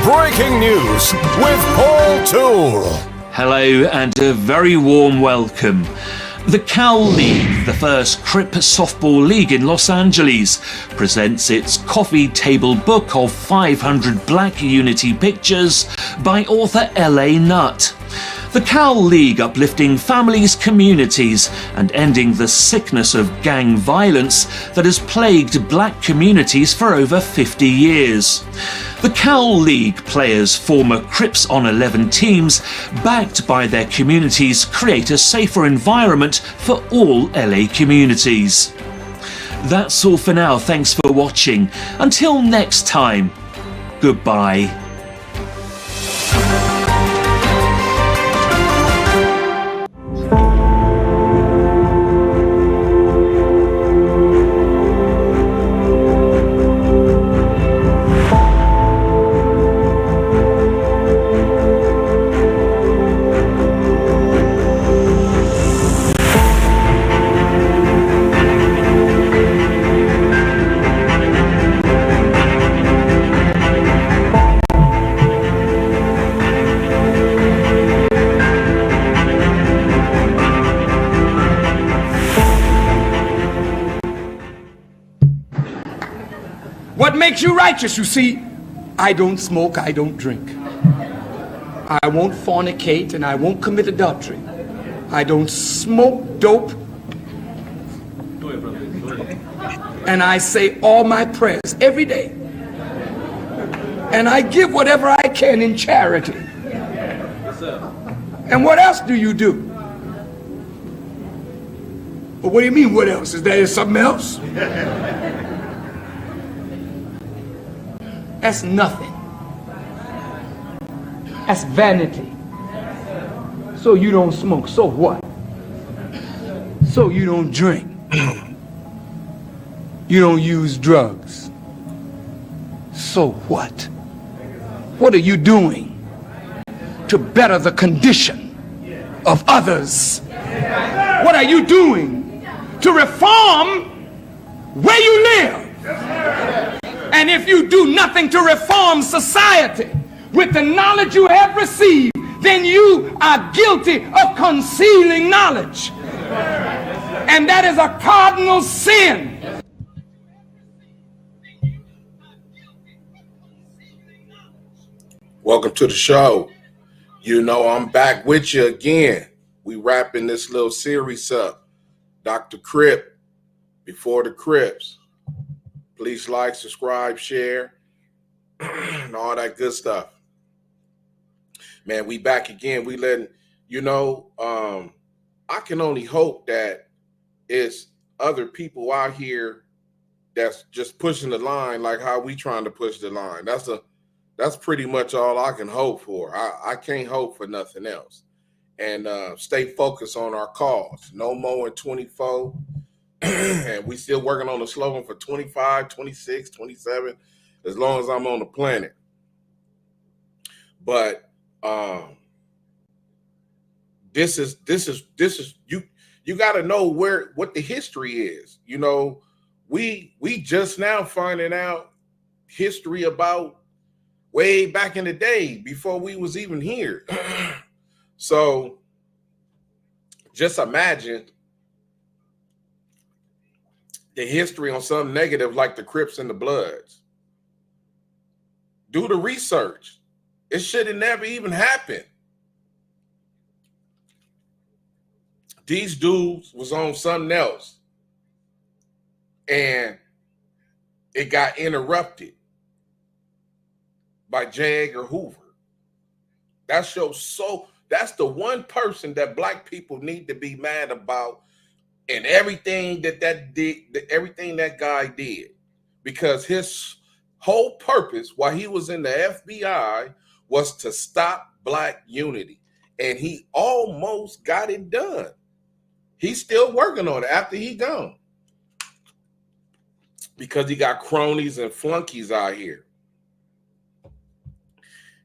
Breaking news with Paul Toole. Hello and a very warm welcome. The Cal League, the first Crip softball league in Los Angeles, presents its coffee table book of 500 Black Unity pictures by author L.A. Nutt. The Cal League uplifting families, communities and ending the sickness of gang violence that has plagued black communities for over 50 years. The Cal League players, former Crips on 11 teams, backed by their communities, create a safer environment for all LA communities. That's all for now. Thanks for watching. Until next time, goodbye. What makes you righteous? You see, I don't smoke, I don't drink. I won't fornicate and I won't commit adultery. I don't smoke dope. And I say all my prayers every day. And I give whatever I can in charity. And what else do you do? Well, what do you mean, what else? Is there something else? That's nothing. That's vanity. So you don't smoke, so what? So you don't drink. You don't use drugs. So what? What are you doing to better the condition of others? What are you doing to reform where you live? And if you do nothing to reform society with the knowledge you have received, then you are guilty of concealing knowledge. And that is a cardinal sin. Welcome to the show. You know, I'm back with you again. We wrapping this little series up. Dr. Crip, before the Crips. Please like, subscribe, share, and all that good stuff. Man, we back again. We letting, you know, I can only hope that it's other people out here that's just pushing the line like how we trying to push the line. That's pretty much all I can hope for. I can't hope for nothing else. And stay focused on our cause. No more in 24. And we still working on the slogan for 25, 26, 27, as long as I'm on the planet. But this is you got to know what the history is. You know, we just now finding out history about way back in the day before we was even here. So just imagine the history on something negative like the Crips and the Bloods. Do the research. It should have never even happened. These dudes was on something else. And it got interrupted by Jag or Hoover. That shows that's the one person that black people need to be mad about. And everything everything that guy did, because his whole purpose while he was in the FBI was to stop black unity. And he almost got it done. He's still working on it after he gone. Because he got cronies and flunkies out here.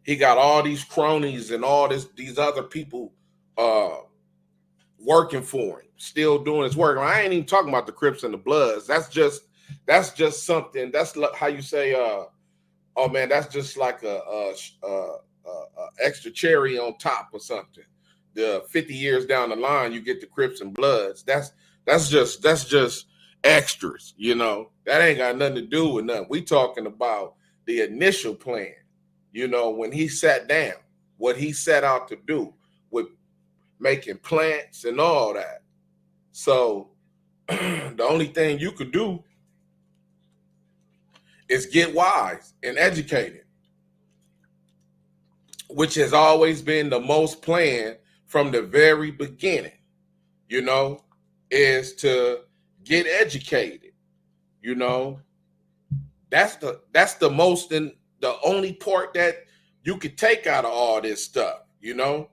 He got all these cronies and all these other people working for him, still doing his work. I ain't even talking about the Crips and the Bloods. That's just something. That's how you say oh man, that's just like a extra cherry on top or something. The 50 years down the line, you get the Crips and Bloods. That's just extras, you know. That ain't got nothing to do with nothing. We talking about the initial plan, you know, when he sat down, what he set out to do with making plants and all that. So the only thing you could do is get wise and educated, which has always been the most planned from the very beginning, you know, is to get educated. You know, that's the most and the only part that you could take out of all this stuff, you know,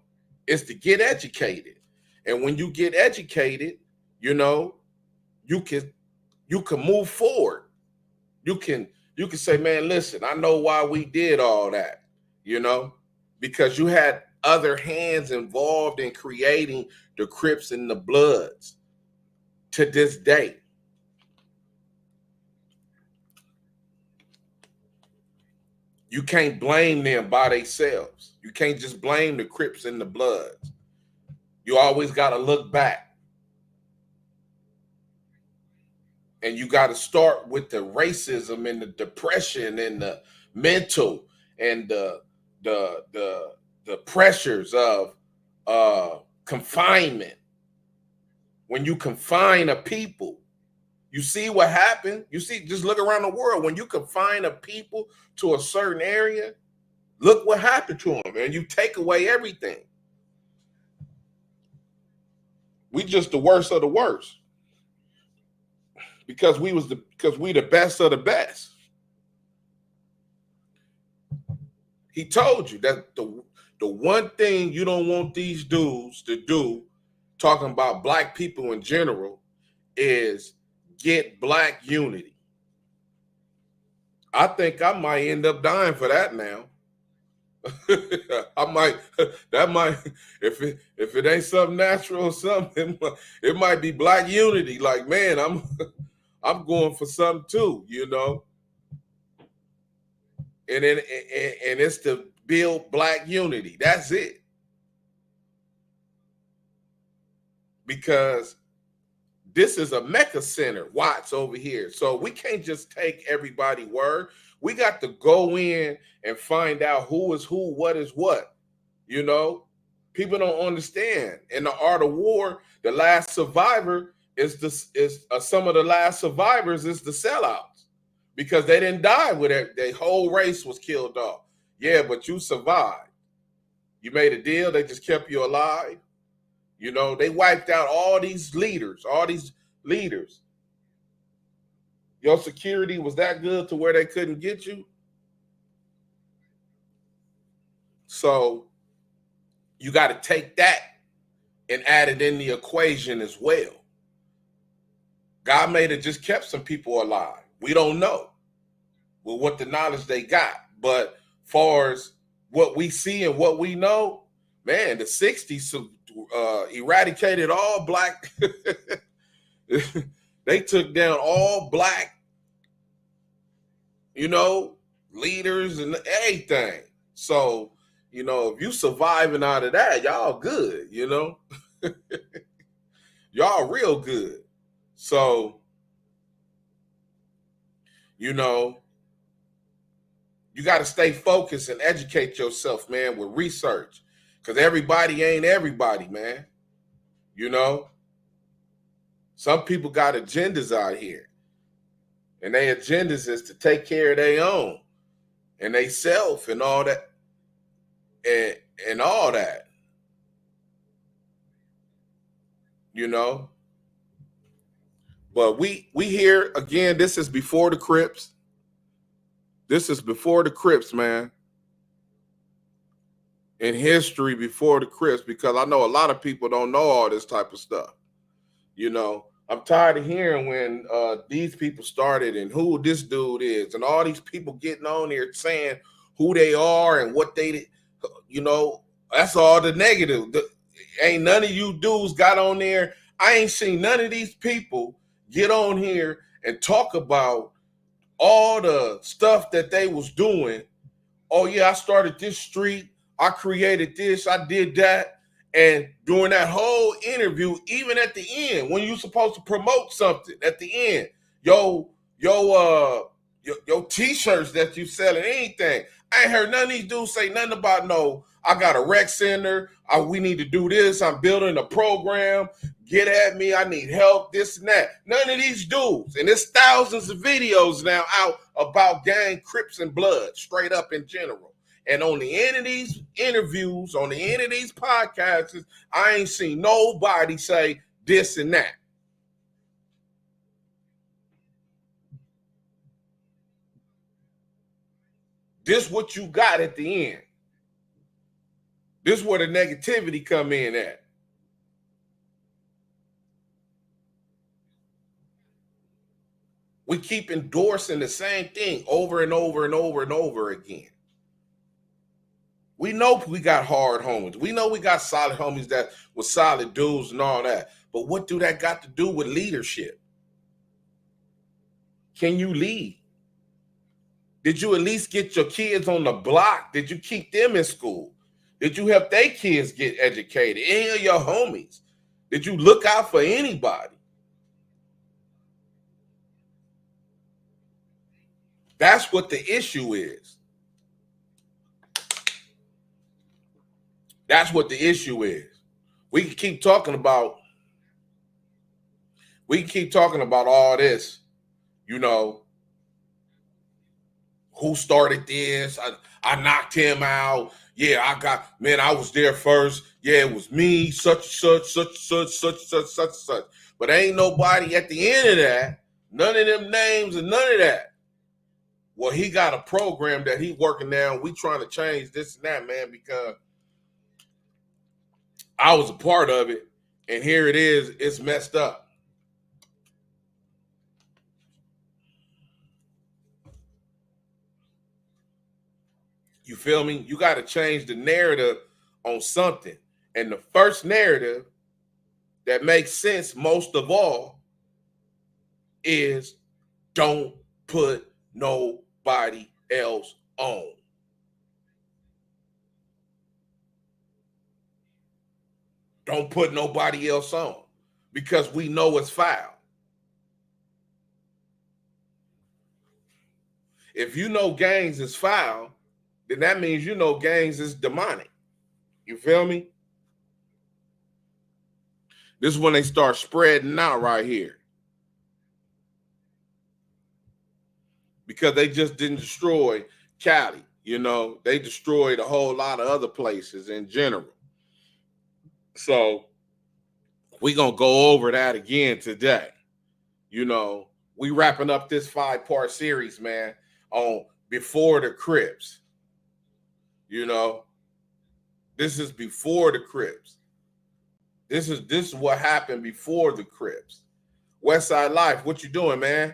is to get educated. And when you get educated, you know, you can move forward. You can say, man, listen, I know why we did all that, you know, because you had other hands involved in creating the Crips and the Bloods to this day. You can't blame them by themselves. You can't just blame the Crips and the Bloods. You always got to look back. And you got to start with the racism and the depression and the mental and the pressures of confinement. When you confine a people, you see what happened. You see, just look around the world. When you confine a people to a certain area, look what happened to them, and you take away everything. We just the worst of the worst because we the best of the best. He told you that the one thing you don't want these dudes to do, talking about black people in general, is get black unity. I think I might end up dying for that now. That might, if it ain't something natural or something, it might be black unity. Like, man, I'm going for something too, you know. And it's to build black unity. That's it. Because this is a Mecca Center, Watts over here. So we can't just take everybody's word. We got to go in and find out who is who, what is what. You know, people don't understand. In the art of war, the last survivor some of the last survivors is the sellouts because they didn't die with it. Their whole race was killed off. Yeah, but you survived. You made a deal. They just kept you alive. You know, they wiped out all these leaders. Your security was that good to where they couldn't get you. So you got to take that and add it in the equation as well. God may have just kept some people alive. We don't know with what the knowledge they got. But far as what we see and what we know, man, the 60s eradicated all black. They took down all black, you know, leaders and everything. So, you know, if you surviving out of that, y'all good, you know. Y'all real good. So, you know, you got to stay focused and educate yourself, man, with research. Because everybody ain't everybody, man. You know, some people got agendas out here. And their agendas is to take care of their own and they self and all that. And all that. You know. But we here, again, this is before the Crips. This is before the Crips, man. In history before the Crips, because I know a lot of people don't know all this type of stuff. You know, I'm tired of hearing when these people started and who this dude is and all these people getting on here saying who they are and what they, you know, that's all the negative. Ain't none of you dudes got on there. I ain't seen none of these people get on here and talk about all the stuff that they was doing. Oh yeah, I started this street. I created this. I did that. And during that whole interview, even at the end, when you're supposed to promote something at the end, your t-shirts that you selling, anything. I ain't heard none of these dudes say nothing about no, I got a rec center. We need to do this. I'm building a program. Get at me. I need help, this and that. None of these dudes. And there's thousands of videos now out about gang, Crips, and blood, straight up in general. And on the end of these interviews, on the end of these podcasts, I ain't seen nobody say this and that. This what you got at the end. This is where the negativity come in at. We keep endorsing the same thing over and over and over and over again. We know we got hard homies. We know we got solid homies that were solid dudes and all that. But what do that got to do with leadership? Can you lead? Did you at least get your kids on the block? Did you keep them in school? Did you help their kids get educated? Any of your homies? Did you look out for anybody? That's what the issue is. That's what the issue is. We can keep talking about all this, you know, who started this? I knocked him out. Yeah, I was there first. Yeah, it was me, such. But ain't nobody at the end of that, none of them names and none of that. Well, he got a program that he working now. We trying to change this and that, man, because I was a part of it, and here it is. It's messed up. You feel me? You got to change the narrative on something. And the first narrative that makes sense most of all is don't put nobody else on. Don't put nobody else on because we know it's foul. If you know gangs is foul, then that means you know gangs is demonic. You feel me? This is when they start spreading out right here. Because they just didn't destroy Cali, you know. They destroyed a whole lot of other places in general. So we're going to go over that again today. You know, we wrapping up this 5-part series, man, on Before the Crips. You know, this is before the Crips. This is what happened before the Crips. Westside Life, what you doing, man?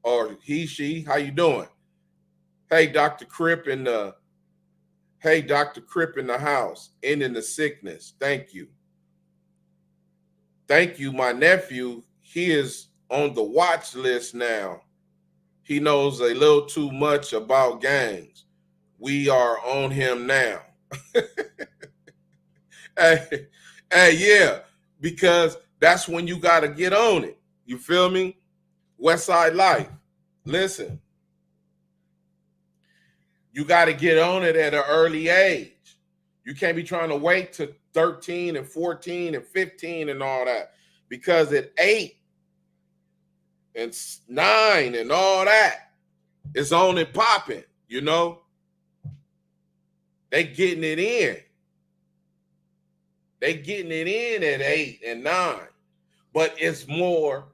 Or he, she, how you doing? Hey, Dr. Crip in the house, ending the sickness. Thank you. Thank you, my nephew. He is on the watch list now. He knows a little too much about gangs. We are on him now. Hey, yeah, because that's when you got to get on it. You feel me? Westside Life. Listen, you got to get on it at an early age. You can't be trying to wait to 13 and 14 and 15 and all that, because at 8 and 9 and all that, it's on and popping, you know? They getting it in. They getting it in at 8 and 9. But it's more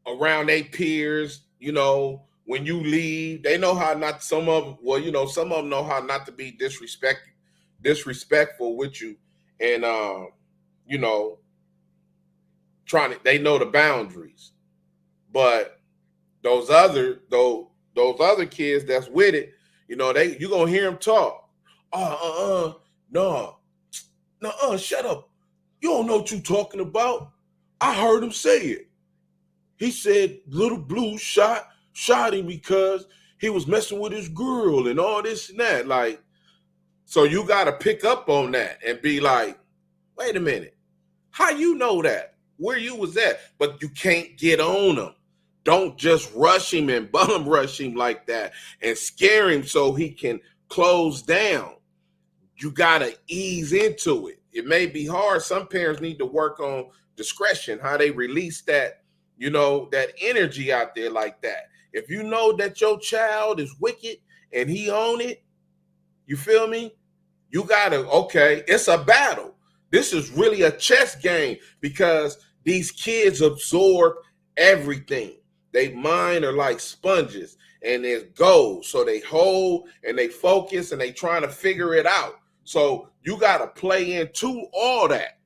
around their peers, you know, when you leave. They know how not, some of them know how not to be disrespectful with you. And, you know, they know the boundaries. But those other kids that's with it, you know, you gonna hear them talk. No, shut up. You don't know what you talking about. I heard him say it. He said, Little Blue shot shot him because he was messing with his girl and all this and that. Like, so you got to pick up on that and be like, wait a minute, how you know that? Where you was at? But you can't get on him. Don't just rush him and bum rush him like that and scare him so he can close down. You got to ease into it. It may be hard. Some parents need to work on discretion, how they release that, you know, that energy out there like that. If you know that your child is wicked and he own it, you feel me? You got to, okay, it's a battle. This is really a chess game because these kids absorb everything. They mind are like sponges and it goes. So they hold and they focus and they trying to figure it out. So you got to play into all that.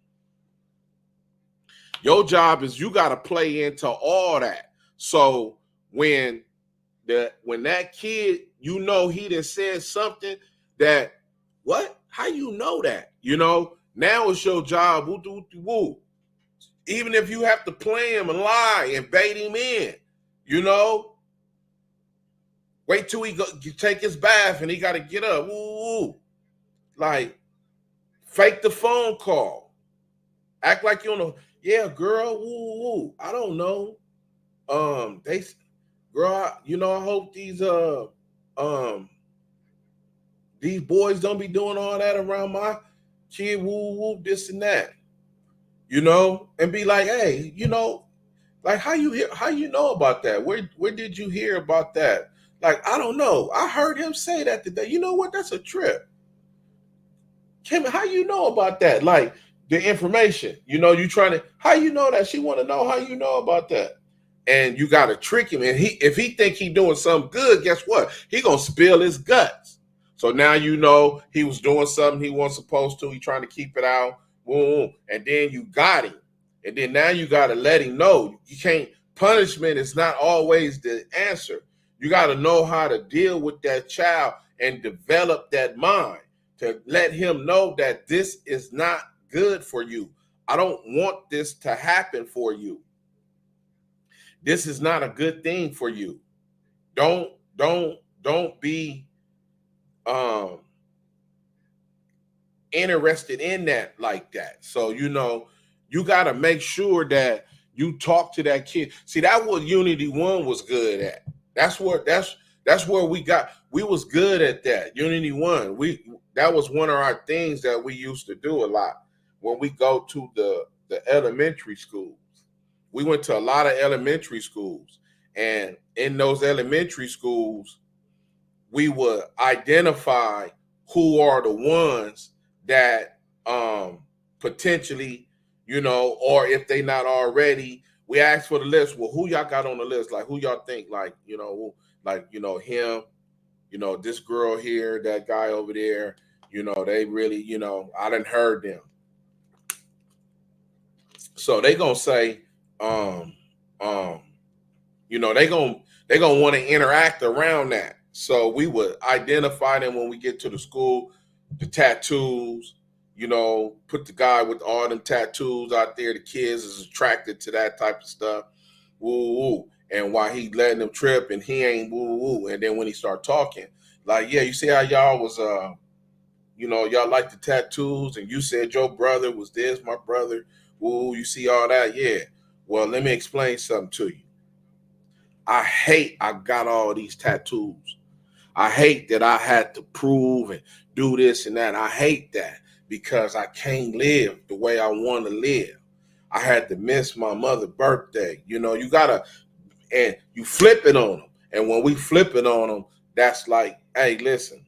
Your job is you got to play into all that. So when that kid, you know, he done said something that, what? How you know that? You know, now it's your job. Woo, woo, woo. Even if you have to play him and lie and bait him in, you know, wait till he take his bath and he got to get up. Woo, woo. Like, fake the phone call. Act like you don't know. Yeah, girl, woo, woo. I don't know. Girl, you know, I hope these boys don't be doing all that around my kid, woo, woo, this and that. You know, and be like, hey, you know, like how you know about that? Where did you hear about that? Like, I don't know. I heard him say that today. You know what? That's a trip. Kim, how you know about that? Like the information, you know, you trying to, how you know that? She want to know how you know about that. And you got to trick him. And if he think he doing something good, guess what? He going to spill his guts. So now you know he was doing something he wasn't supposed to. He trying to keep it out. Boom. And then you got him. And then now you got to let him know. You can't, punishment is not always the answer. You got to know how to deal with that child and develop that mind to let him know that this is not good for you. I don't want this to happen for you. This is not a good thing for you. Don't be interested in that like that. So, you know, you got to make sure that you talk to that kid. See, that's what Unity 1 was good at. That's where we was good at that. Unity 1. That was one of our things that we used to do a lot when we go to the elementary schools. We went to a lot of elementary schools, and in those elementary schools, we would identify who are the ones that potentially, you know, or if they not already, we asked for the list. Well, who y'all got on the list? Like, who y'all think, like, you know, him, you know, this girl here, that guy over there, you know, they really, you know, I done heard them. So they gonna say, you know, they gonna want to interact around that. So we would identify them when we get to the school, the tattoos, you know, put the guy with all them tattoos out there. The kids is attracted to that type of stuff. Woo woo. And while he letting them trip and he ain't woo woo. And then when he start talking, like, yeah, you see how y'all was you know, y'all like the tattoos and you said your brother was this, my brother. Woo, you see all that? Yeah. Well, let me explain something to you. I got all these tattoos. I hate that I had to prove and do this and that. I hate that because I can't live the way I want to live. I had to miss my mother's birthday. You know, you gotta, and you flip it on them. And when we flip it on them, that's like, hey, listen,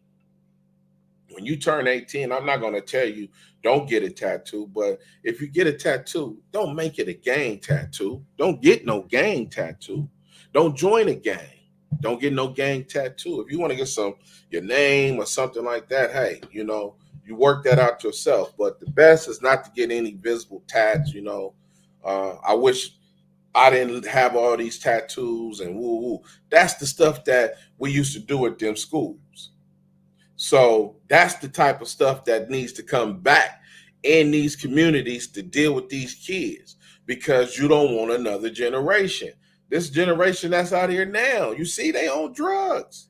when you turn 18, I'm not going to tell you don't get a tattoo, but if you get a tattoo, don't make it a gang tattoo. Don't get no gang tattoo. Don't join a gang. Don't get no gang tattoo. If you want to get your name or something like that, hey, you know, you work that out yourself. But the best is not to get any visible tats, you know. I wish I didn't have all these tattoos and woo woo. That's the stuff that we used to do at them schools. So that's the type of stuff that needs to come back in these communities to deal with these kids, because you don't want another generation This generation that's out here now, you see, they on drugs.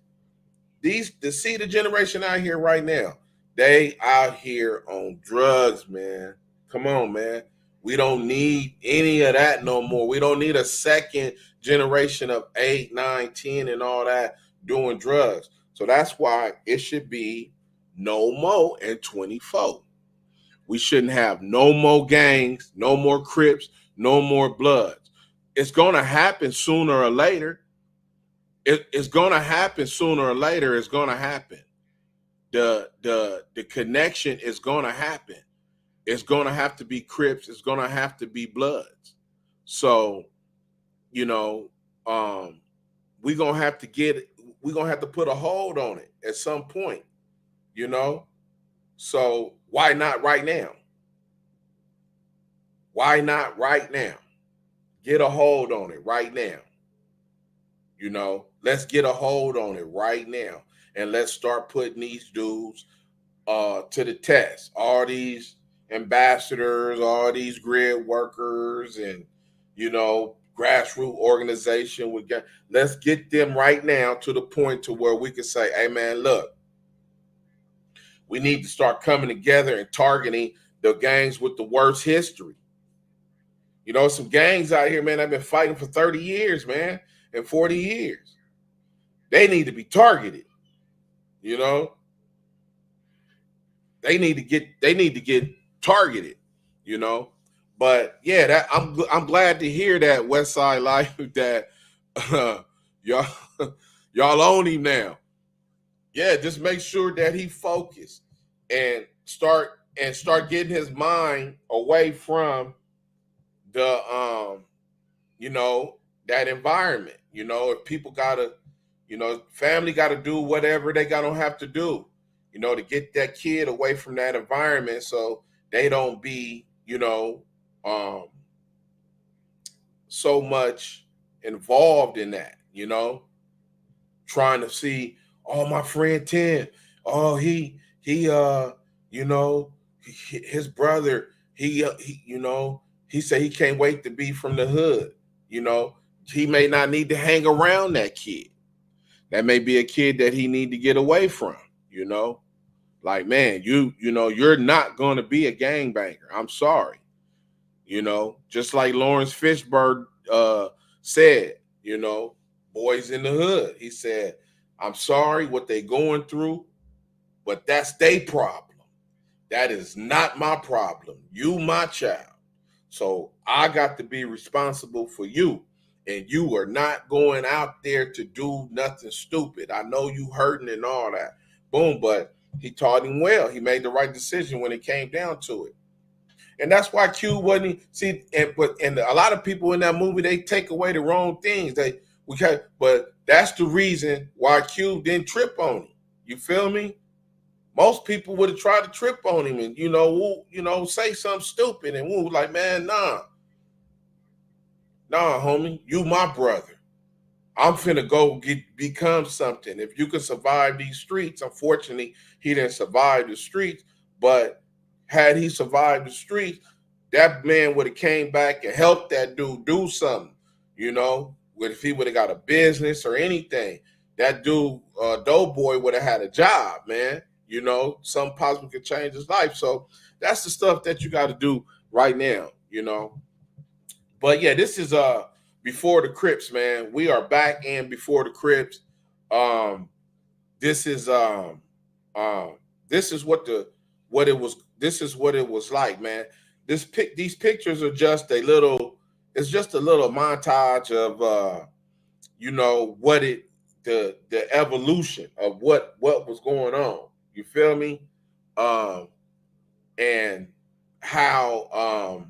The generation out here right now, they out here on drugs, man. Come on, man. We don't need any of that no more. We don't need a second generation of 8, 9, 10, and all that doing drugs. So that's why it should be no more in 24. We shouldn't have no more gangs, no more Crips, no more Bloods. It's going to happen sooner or later. It's going to happen sooner or later. It's going to happen. The connection is going to happen. It's going to have to be Crips. It's going to have to be Bloods. So, we're going to have to put a hold on it at some point, So why not right now? Why not right now? Get a hold on it right now. Let's get a hold on it right now. And let's start putting these dudes to the test. All these ambassadors, all these grid workers, and, grassroots organization. Let's get them right now to the point to where we can say, hey, man, look, we need to start coming together and targeting the gangs with the worst history. Some gangs out here, man, I've been fighting for 30 years, man, and 40 years. They need to be targeted. They need to get targeted, But yeah, that I'm glad to hear that West Side Life that y'all own him now. Yeah, just make sure that he focused and start getting his mind away from the that environment. If people gotta, family gotta do whatever they gotta have to do, to get that kid away from that environment so they don't be, so much involved in that, trying to see, oh, my friend Tim, oh, his brother, he said he can't wait to be from the hood. He may not need to hang around that kid. That may be a kid that he need to get away from, Like, man, you're not going to be a gangbanger. I'm sorry. Just like Lawrence Fishburne said, boys in the hood. He said, I'm sorry what they going through, but that's their problem. That is not my problem. You my child. So I got to be responsible for you. And you are not going out there to do nothing stupid. I know you hurting and all that. Boom, but he taught him well. He made the right decision when it came down to it. And that's why Q wasn't and a lot of people in that movie, they take away the wrong things. But that's the reason why Q didn't trip on him. You feel me? Most people would have tried to trip on him and say something stupid and woo, like, man, nah, homie, you my brother. I'm finna go become something. If you can survive these streets, unfortunately, he didn't survive the streets, but had he survived the streets, that man would have came back and helped that dude do something, if he would have got a business or anything. That dude, Doughboy, would have had a job, man. Some possibly could change his life. So that's the stuff that you got to do right now, But yeah, this is Before the Crips, man. We are back in Before the Crips. This is what it was like, man. These pictures are just a little montage of the evolution of what was going on. You feel me? And how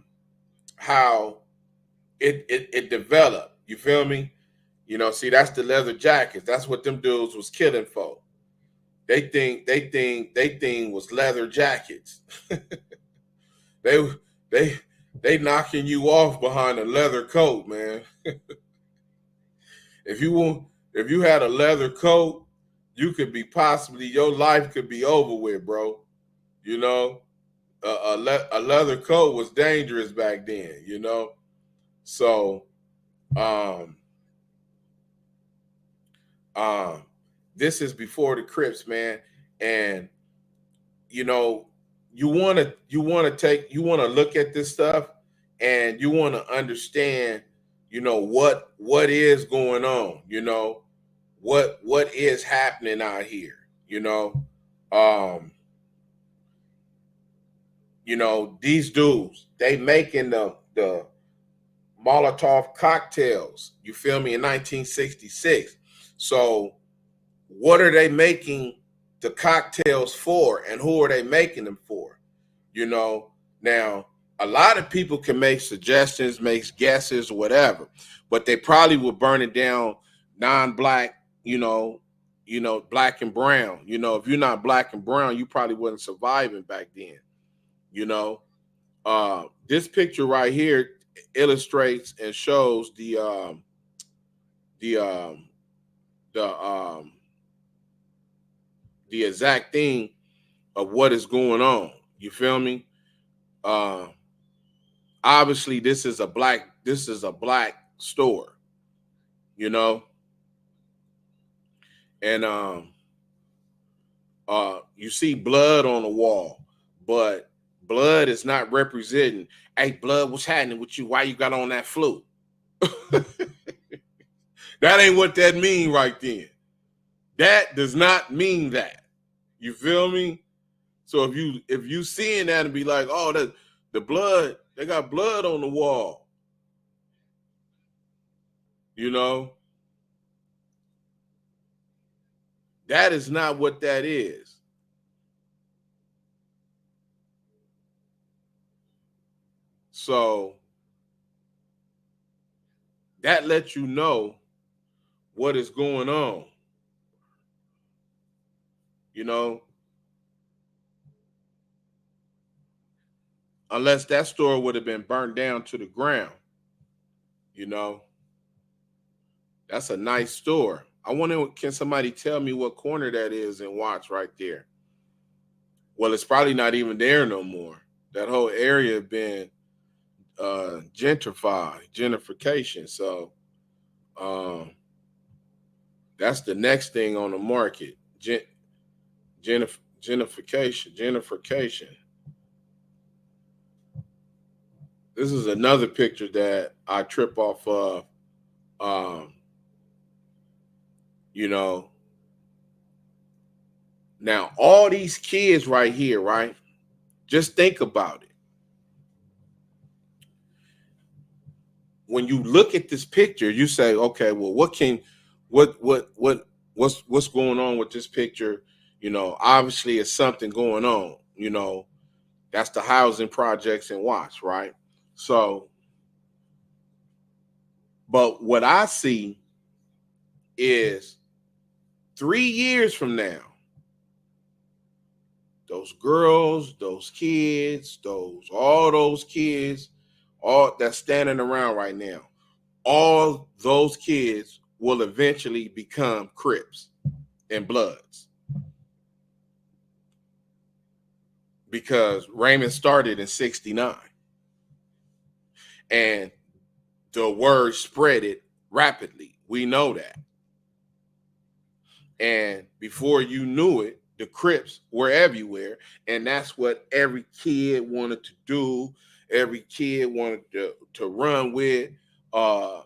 it developed. You feel me? See, that's the leather jackets. That's what them dudes was killing for. They think was leather jackets. they knocking you off behind a leather coat, man. If you had a leather coat, you could be your life could be over with, bro. A leather coat was dangerous back then, So, This is before the Crips, man. And you know, you want to look at this stuff, and you want to understand, what is going on, what is happening out here, um these dudes, they making the Molotov cocktails, you feel me, in 1966. So what are they making the cocktails for, and who are they making them for? Now a lot of people can make suggestions, make guesses, whatever, but they probably would burn it down non-black, black and brown. If you're not black and brown, you probably wasn't surviving back then. This picture right here illustrates and shows the exact thing of what is going on. You feel me? Obviously this is a black store, and you see blood on the wall, but blood is not representing, hey, blood, what's happening with you? Why you got on that flu? That ain't what that mean right then. That does not mean that. You feel me? So if you seeing that and be like, oh, the blood, they got blood on the wall, that is not what that is. So that lets you know what is going on. Unless that store would have been burnt down to the ground. That's a nice store. I wonder, can somebody tell me what corner that is in Watts right there? Well, it's probably not even there no more. That whole area been gentrification. So that's the next thing on the market. Gentrification. This is another picture that I trip off of. Now all these kids right here, right? Just think about it. When you look at this picture, you say, okay, well, what's going on with this picture? Obviously it's something going on. That's the housing projects in Watts, right? So, but what I see is 3 years from now, those girls, those kids, all those kids, all that's standing around right now, all those kids will eventually become Crips and Bloods. Because Raymond started in 69. And the word spread it rapidly. We know that. And before you knew it, the Crips were everywhere. And that's what every kid wanted to do. Every kid wanted to run with and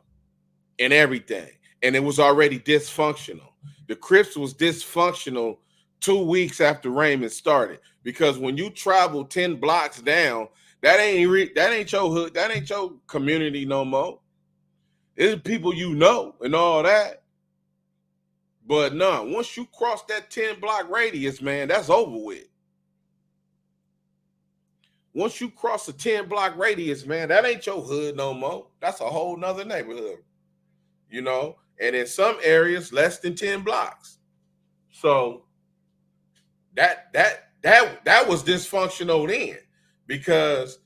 everything. And it was already dysfunctional. The Crips was dysfunctional 2 weeks after Raymond started. Because when you travel 10 blocks down, that ain't your hood. That ain't your community no more. It's people and all that. But no, once you cross that 10-block radius, man, that's over with. Once you cross a 10-block radius, man, that ain't your hood no more. That's a whole nother neighborhood. And in some areas, less than 10 blocks. So that was dysfunctional then, because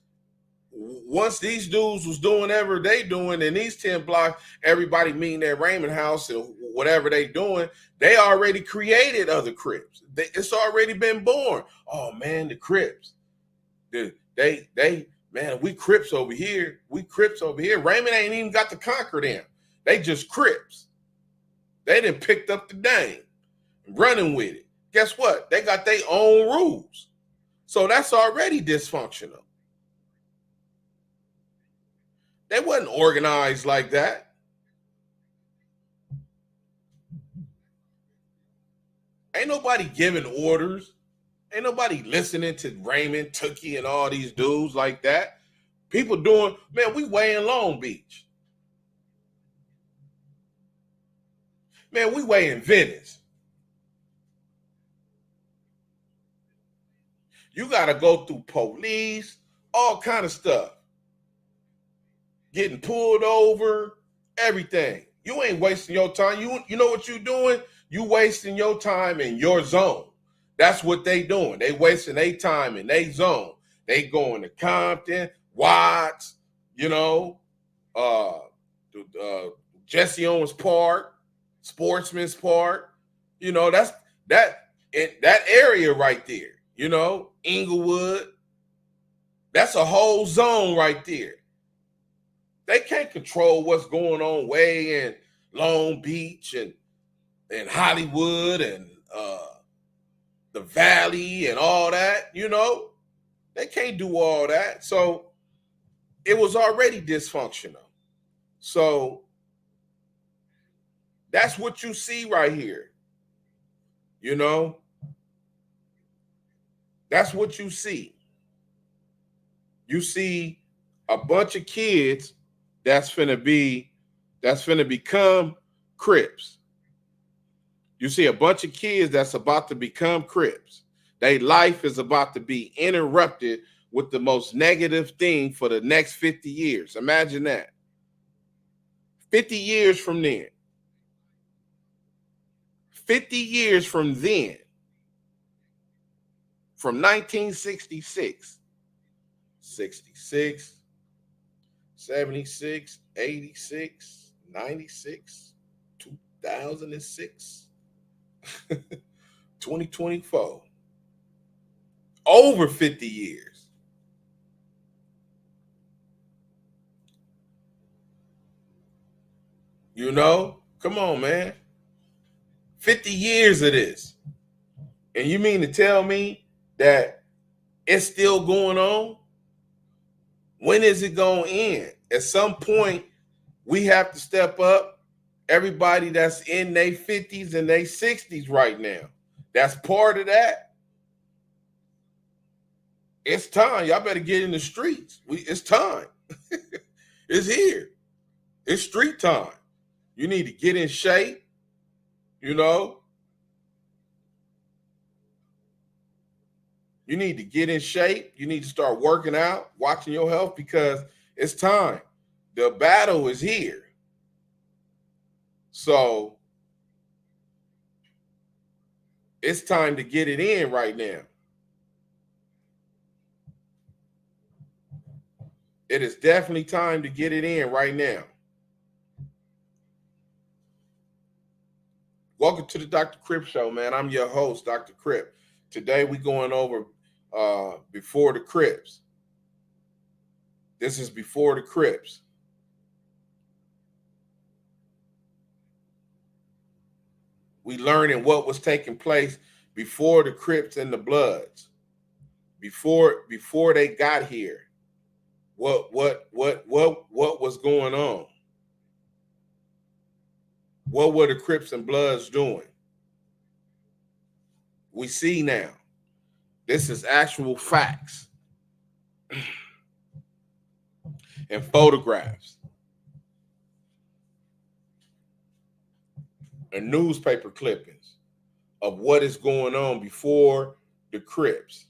once these dudes was doing whatever they doing in these 10 blocks, everybody meeting at Raymond House and whatever they doing, they already created other Crips. It's already been born. Oh man, the Crips. Man, we Crips over here. We Crips over here. Raymond ain't even got to conquer them. They just Crips. They done picked up the name, running with it. Guess what? They got their own rules. So that's already dysfunctional. They wasn't organized like that. Ain't nobody giving orders. Ain't nobody listening to Raymond, Tookie, and all these dudes like that. People doing, man, we way in Long Beach. Man, we way in Venice. You got to go through police, all kind of stuff. Getting pulled over, everything. You ain't wasting your time. You know what you doing? You wasting your time in your zone. That's what they doing. They wasting their time in their zone. They going to Compton, Watts, Jesse Owens Park, Sportsman's Park. That's that area right there. Inglewood. That's a whole zone right there. They can't control what's going on way in Long Beach and Hollywood and the Valley and all that. They can't do all that. So it was already dysfunctional. So that's what you see right here. That's what you see. You see a bunch of kids that's finna become Crips. You see a bunch of kids that's about to become Crips. Their life is about to be interrupted with the most negative thing for the next 50 years. Imagine that. 50 years from then. 50 years from then. From 1966. 66. 76, 86, 96, 2006, 2024. Over 50 years. Come on, man. 50 years of this. And you mean to tell me that it's still going on? When is it going to end? At some point, we have to step up. Everybody that's in their 50s and their 60s right now, that's part of that. It's time. Y'all better get in the streets. It's time. It's here. It's street time. You need to get in shape, You need to get in shape. You need to start working out, watching your health, because it's time. The battle is here. So it's time to get it in right now. It is definitely time to get it in right now. Welcome to the Dr. Crip Show, man. I'm your host, Dr. Crip. Today we're going over Before the Crips. This is Before the Crips. We learning what was taking place before the Crips and the Bloods. Before they got here. What was going on? What were the Crips and Bloods doing? We see now. This is actual facts and photographs and newspaper clippings of what is going on before the Crips.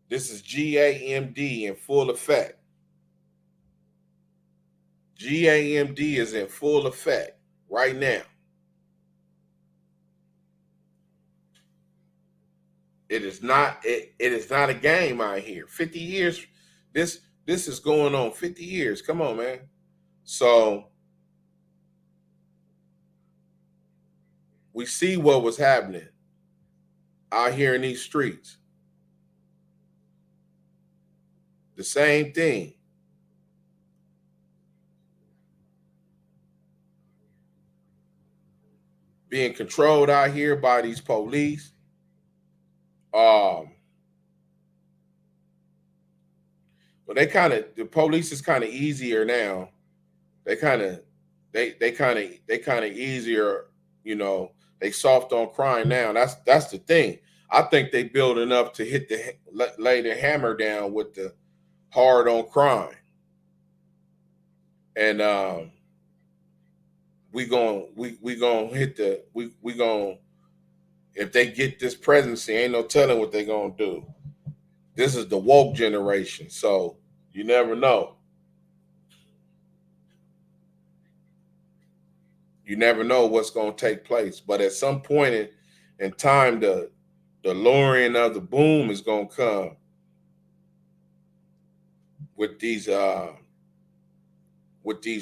This is GAMD in full effect. GAMD is in full effect right now. It is not a game out here. 50 years, this is going on 50 years. Come on, man. So we see what was happening out here in these streets. The same thing. being controlled out here by these police. But the police is kind of easier now. They kind of easier, they soft on crime now. That's the thing. I think they building up to lay the hammer down with the hard on crime. And we gonna if they get this presidency, ain't no telling what they gonna do. This is the woke generation, so you never know. You never know what's gonna take place. But at some point in time, the lowering of the boom is gonna come with these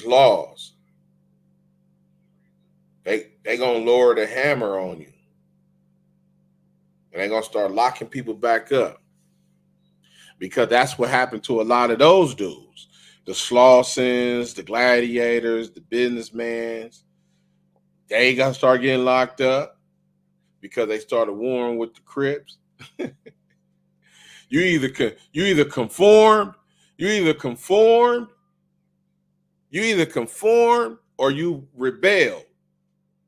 laws. They gonna lower the hammer on you. And they're gonna start locking people back up. Because that's what happened to a lot of those dudes. The Slawsons, the gladiators, the businessmen. They got to start getting locked up because they started warring with the Crips. You either conformed or you rebelled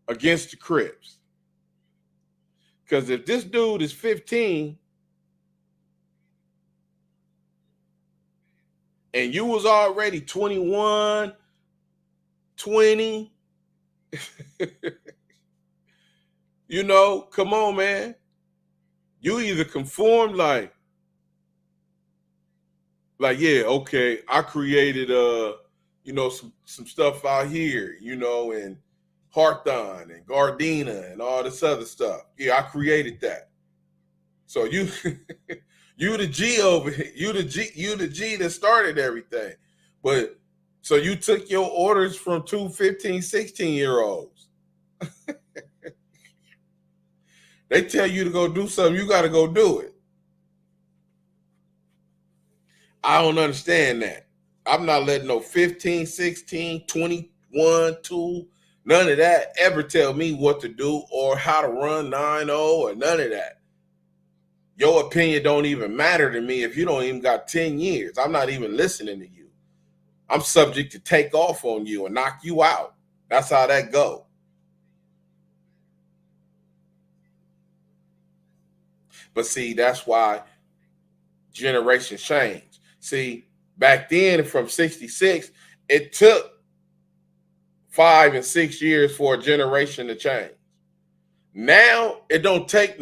against the Crips. Because if this dude is 15 and you was already 21, 20, come on, man. You either conform like, yeah, okay, I created some stuff out here, in Hawthorne and Gardena and all this other stuff. Yeah, I created that. So you you the G over here. You the G that started everything. But so you took your orders from 2 15, 16-year-olds. They tell you to go do something, you got to go do it. I don't understand that. I'm not letting no 15, 16, 21, 2, none of that ever tell me what to do or how to run 9-0 or none of that. Your opinion don't even matter to me if you don't even got 10 years. I'm not even listening to you. I'm subject to take off on you and knock you out. That's how that go. But see, that's why generations change. See, back then from 66, it took 5 and 6 years for a generation to change. Now, it don't take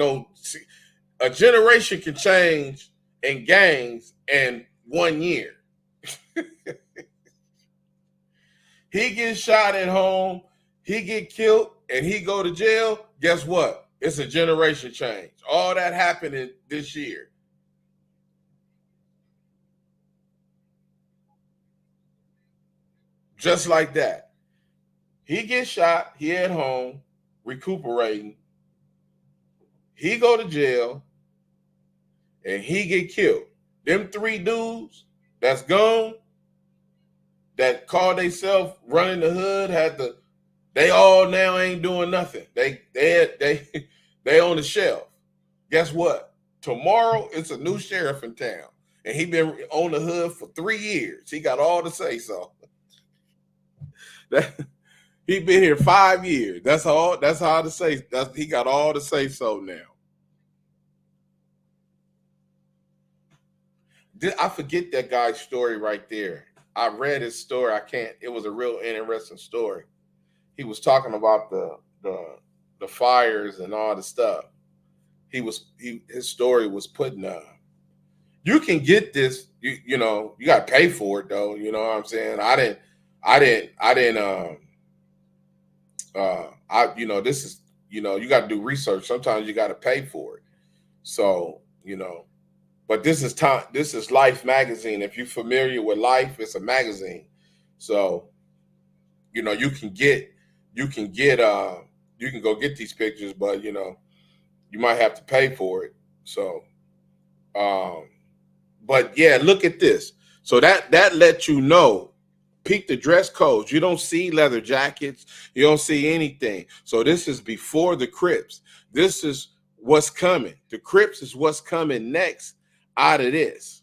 a generation can change in gangs in 1 year. He gets shot at home, he get killed, and he go to jail. Guess what? It's a generation change. All that happened in this year. Just like that. He gets shot, he at home, recuperating. He go to jail, and he get killed. Them 3 dudes that's gone, that call themselves running the hood, they all now ain't doing nothing. They on the shelf. Guess what? Tomorrow it's a new sheriff in town, and he been on the hood for 3 years. He got all to say so. He been here 5 years. That's how to say. He got all to say so now. I forget that guy's story right there. I read his story. It was a real interesting story. He was talking about the fires and all the stuff. His story was putting you can get this, you got to pay for it though. You know what I'm saying? This is, you got to do research. Sometimes you got to pay for it. So, but this is Life magazine. If you're familiar with Life, it's a magazine. So, you can go get these pictures, but you might have to pay for it. So, but yeah, look at this. So that lets you know Peep the dress codes. You don't see leather jackets. You don't see anything. So this is before the Crips. This is what's coming. The Crips is what's coming next out of this.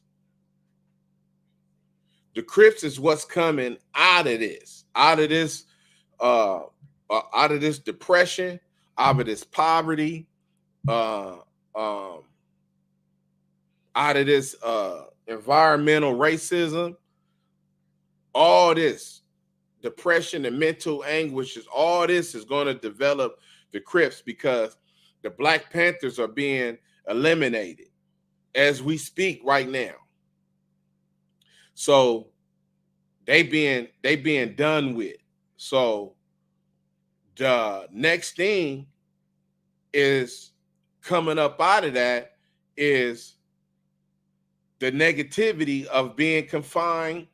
The Crips is what's coming out of this. Out of this depression, out of this poverty, out of this environmental racism, all this depression and mental anguish, all this is going to develop the Crips, because the Black Panthers are being eliminated as we speak right now. So they being done with. So the next thing is coming up out of that is the negativity of being confined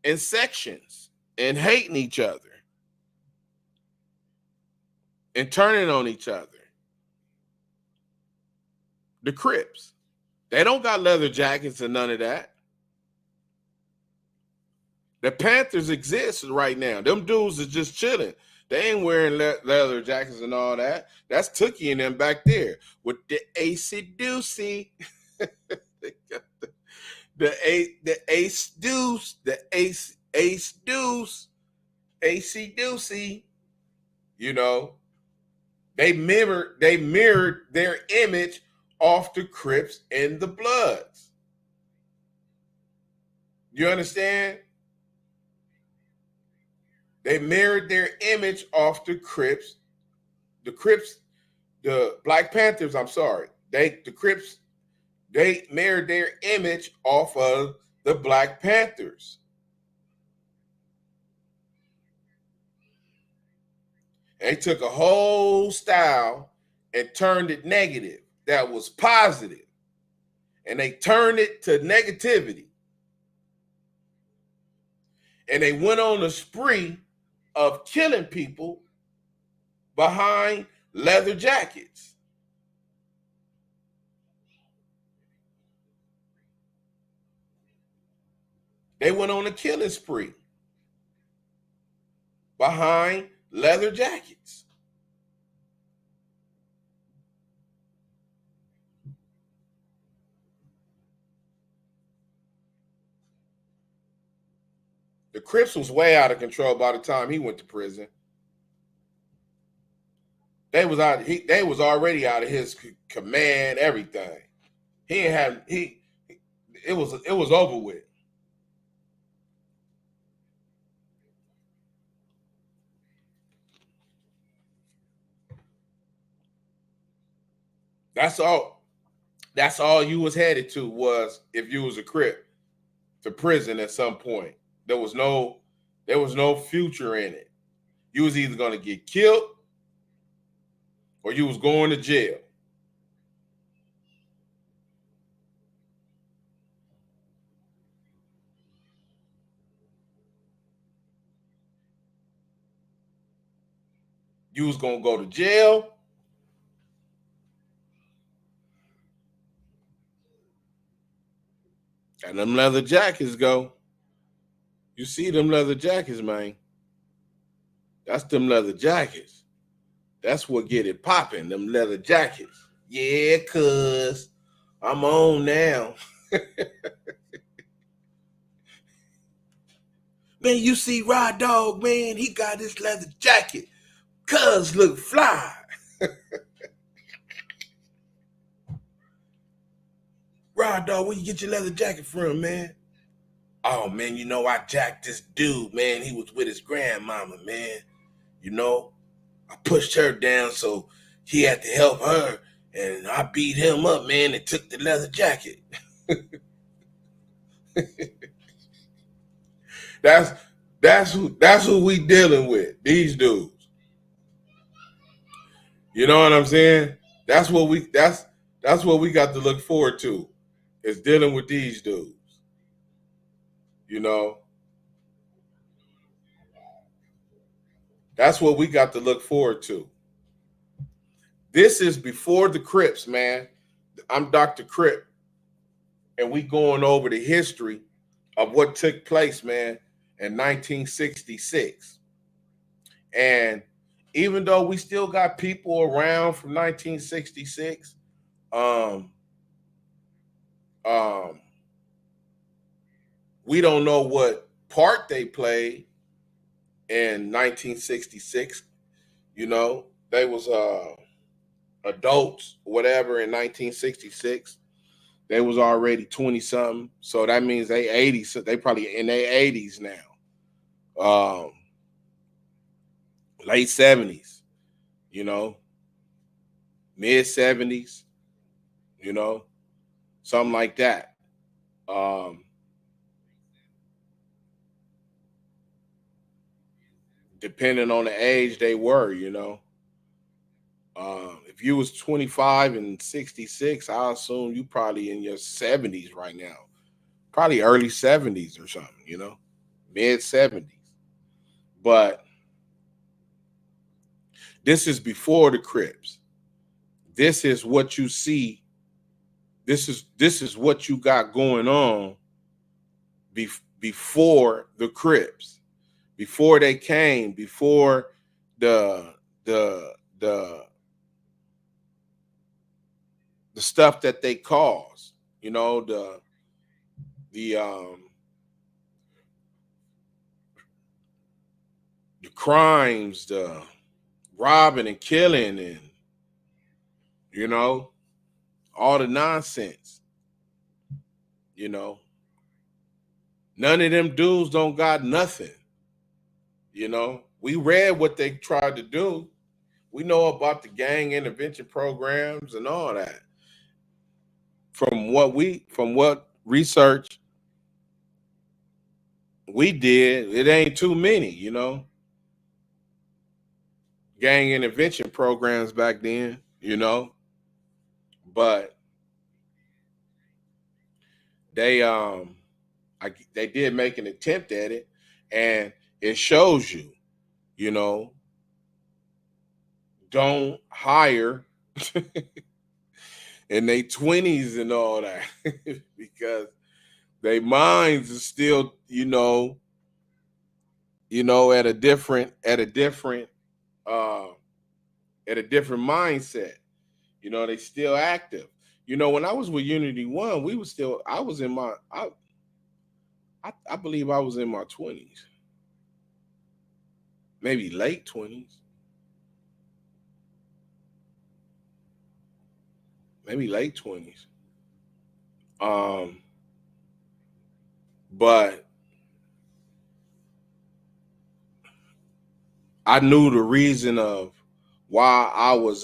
in sections and hating each other and turning on each other. The Crips, they don't got leather jackets and none of that. The Panthers exist right now. Them dudes is just chilling. They ain't wearing leather jackets and all that. That's Tookie and them back there with the AC Deucey. the ace deuce, the ace deuce, AC Deucey. You know, they mirrored their image off the Crips and the Bloods. You understand? They mirrored their image off the Crips. The Crips, the Black Panthers, I'm sorry. The Crips, they mirrored their image off of the Black Panthers. They took a whole style and turned it negative. That was positive. And they turned it to negativity. And they went on a spree of killing people behind leather jackets. They went on a killing spree behind leather jackets. The Crips was way out of control by the time he went to prison. They was already out of his command, everything. It was over with. That's all you was headed to, was, if you was a Crip, to prison at some point. There was no future in it. You was either going to get killed or you was going to jail. You was going to go to jail, and them leather jackets go. You see them leather jackets, man. That's them leather jackets. That's what get it popping, them leather jackets. Yeah, cuz I'm on now. Man, you see Rod Dog, man, he got this leather jacket. Cuz look fly. Rod Dog, where you get your leather jacket from, man? Oh, man, you know, I jacked this dude, man. He was with his grandmama, man. You know, I pushed her down, so he had to help her. And I beat him up, man, and took the leather jacket. That's who we dealing with, these dudes. You know what I'm saying? That's what we got to look forward to, is dealing with these dudes. You know? That's what we got to look forward to. This is before the Crips, man. I'm Dr. Crip, and we going over the history of what took place, man. in 1966. And even though we still got people around from 1966, we don't know what part they played in 1966. You know, they was adults, whatever, in 1966. They was already 20 something, so that means they 80. So they probably in their 80s now. Late 70s, you know, mid 70s, you know, something like that. Depending on the age they were, you know. If you was 25 and 66, I assume you probably in your 70s right now. Probably early 70s or something, you know, mid 70s. But this is before the Crips. This is what you see. This is what you got going on before the Crips, before they came, before the the the the stuff that they caused, you know, the crimes, the robbing and killing, and you know, all the nonsense. You know, none of them dudes don't got nothing. You know, we read what they tried to do. We know about the gang intervention programs and all that. From what research we did, it ain't too many, you know, gang intervention programs back then, you know. But they they did make an attempt at it, and it shows you, you know, don't hire in their 20s and all that because their minds are still, at a different uh mindset. You know, they still active. You know, when I was with Unity One, I was in my I believe I was in my 20s, maybe late 20s, maybe late 20s. But I knew the reason of why I was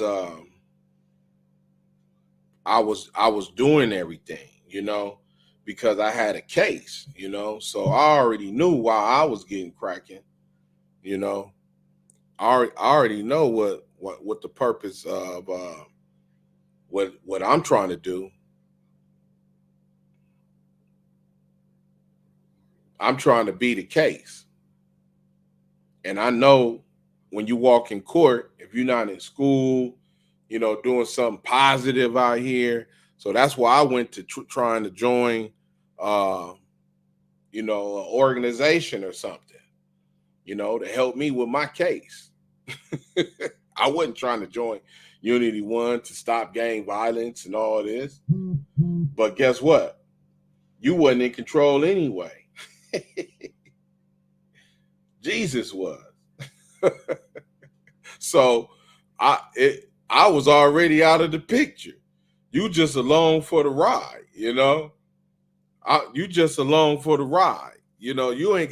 doing everything, you know, because I had a case, you know, so I already knew why I was getting cracking, you know. I already know what the purpose of what I'm trying to do. I'm trying to be the case. And I know when you walk in court, if you're not in school, you know, doing something positive out here. So that's why I went to trying to join, an organization or something, you know, to help me with my case. I wasn't trying to join Unity One to stop gang violence and all this. But guess what? You wasn't in control anyway. Jesus was. So I was already out of the picture. You just along for the ride, you know. You just along for the ride. You know, you really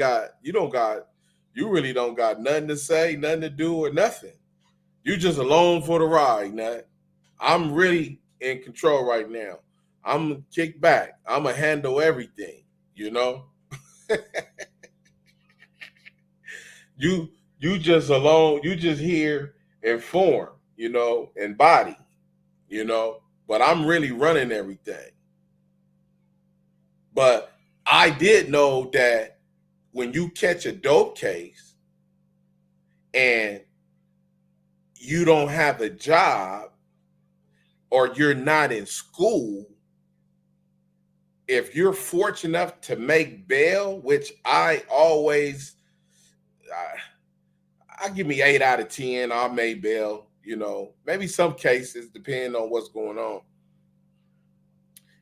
don't got nothing to say, nothing to do, or nothing. You just along for the ride, Nat. I'm really in control right now. I'm gonna kick back. I'm gonna handle everything, you know. You you just alone, you just here in form, you know, in body, you know. But I'm really running everything. But I did know that when you catch a dope case and you don't have a job, or you're not in school, if you're fortunate enough to make bail, which I give me 8 out of 10, I'll make bail, maybe some cases, depending on what's going on.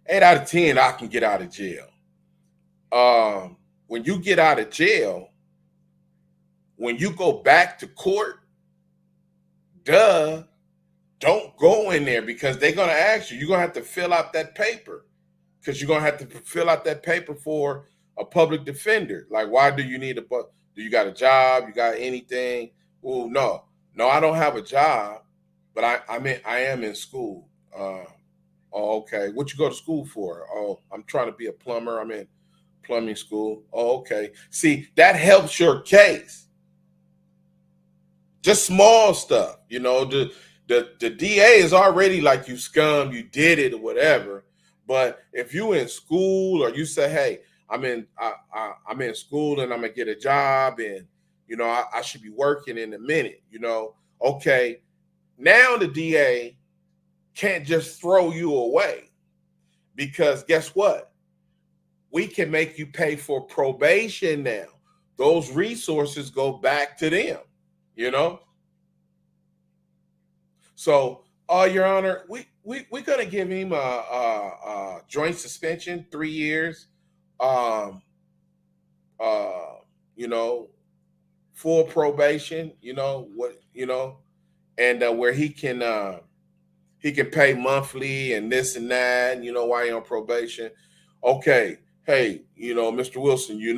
8 out of 10, I can get out of jail. When you get out of jail, when you go back to court, don't go in there because they're going to ask you. You're going to have to fill out that paper because you're going to have to fill out that paper for a public defender. Like, why do you need do you got a job? You got anything? Oh, no, I don't have a job, but I am in school. Oh, okay. What you go to school for? Oh, I'm trying to be a plumber. I'm in plumbing school. Oh, okay. See, that helps your case. Just small stuff, the DA is already like, you scum, you did it or whatever. But if you in school, or you say, hey, I'm in school and I'm gonna get a job, and I should be working in a minute, okay, now the DA can't just throw you away, because guess what? We can make you pay for probation now. Those resources go back to them. So, Your Honor, we're gonna give him a joint suspension, 3 years, full probation, and where he can pay monthly and this and that, while you're on probation. Okay, hey, Mr. Wilson, you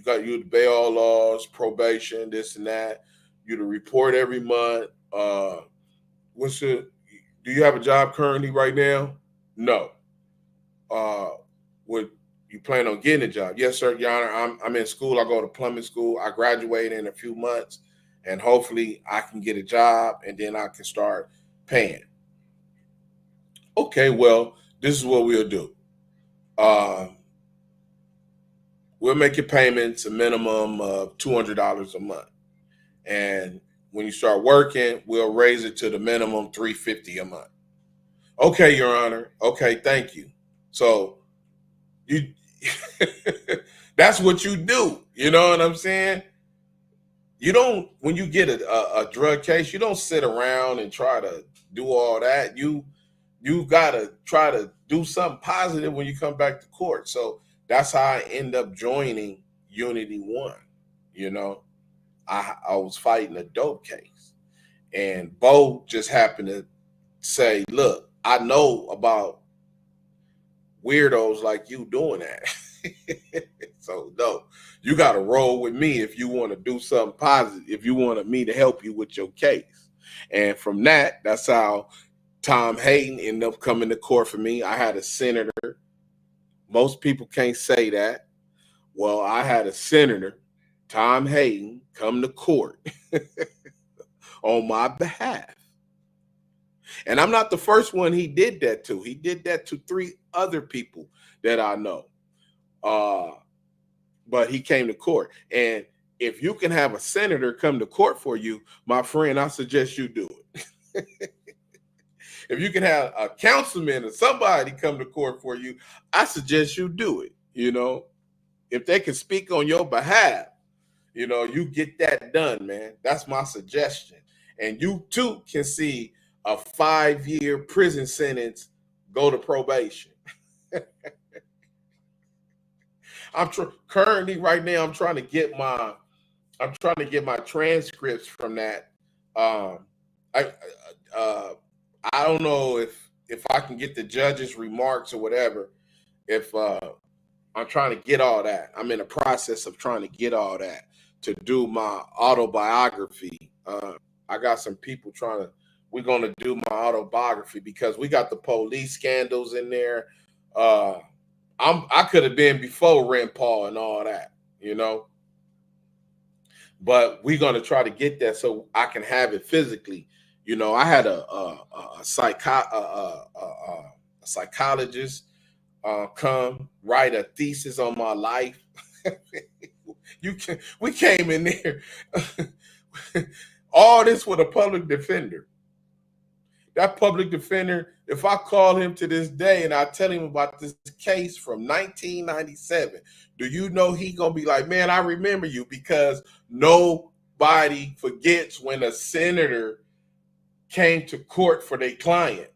got the bail laws, probation, this and that. You to report every month. Do you have a job currently right now? No. Would you plan on getting a job? Yes, sir, Your Honor. I'm in school. I go to plumbing school. I graduate in a few months, and hopefully I can get a job, and then I can start paying. Okay, well, this is what we'll do. We'll make your payments a minimum of $200 a month. And when you start working, we'll raise it to the minimum $350 a month. Okay, Your Honor. Okay, thank you. So you that's what you do. You know what I'm saying? You don't, when you get a drug case, you don't sit around and try to do all that. You gotta try to do something positive when you come back to court. So that's how I end up joining Unity One. I was fighting a dope case, and Bo just happened to say, look, I know about weirdos like you doing that. So no, you got to roll with me if you want to do something positive, if you want me to help you with your case. And from that's how Tom Hayden ended up coming to court for me. I had a senator. Most people can't say that. Well, I had a senator, Tom Hayden, come to court on my behalf. And I'm not the first one he did that to. He did that to 3 other people that I know. But he came to court. And if you can have a senator come to court for you, my friend, I suggest you do it. If you can have a councilman or somebody come to court for you, I suggest you do it. If they can speak on your behalf, you get that done, man. That's my suggestion. And you too can see a 5-year prison sentence go to probation. Currently right now, I'm trying to get my transcripts from that. I don't know if I can get the judge's remarks or whatever. If I'm trying to get all that. I'm in the process of trying to get all that to do my autobiography. I got some people we're going to do my autobiography because we got the police scandals in there. I could have been before Rand Paul and all that, but we're going to try to get that so I can have it physically. I had a psychologist come write a thesis on my life. We came in there, all this with a public defender. That public defender, if I call him to this day and I tell him about this case from 1997, do you know he gonna be like, man, I remember you, because nobody forgets when a senator came to court for their client.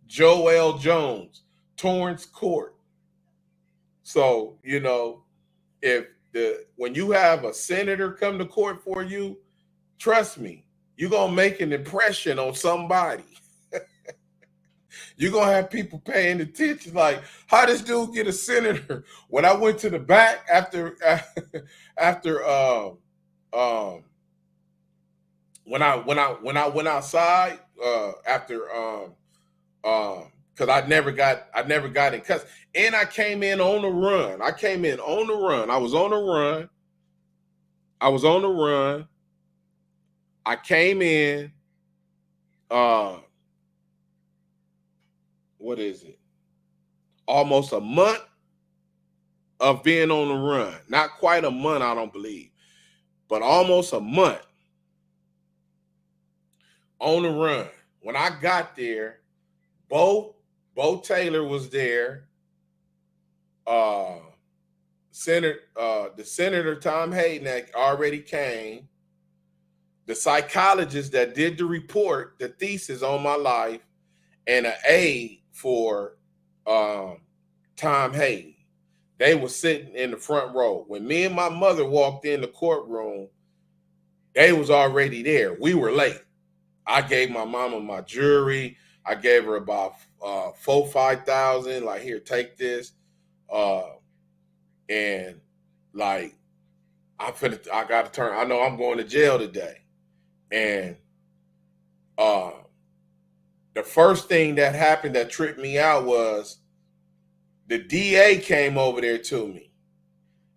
Joel Jones, Torrance Court. So, when you have a senator come to court for you, trust me, you're going to make an impression on somebody. You're going to have people paying attention, like, how this dude get a senator? When I went to the back after when I went outside because I never got in cuss, and I came in on the run. I was on the run. I came in. What is it? Almost a month of being on the run. Not quite a month, I don't believe, but almost a month on the run. When I got there, Bo Taylor was there. The Senator Tom Hayden that already came. The psychologist that did the report, the thesis on my life, and an aide for Tom Hayden. They were sitting in the front row. When me and my mother walked in the courtroom, they was already there. We were late. I gave my mama my jewelry. I gave her about $4,000-$5,000. Like, here, take this. And like, I got to turn. I know I'm going to jail today. And the first thing that happened that tripped me out was the DA came over there to me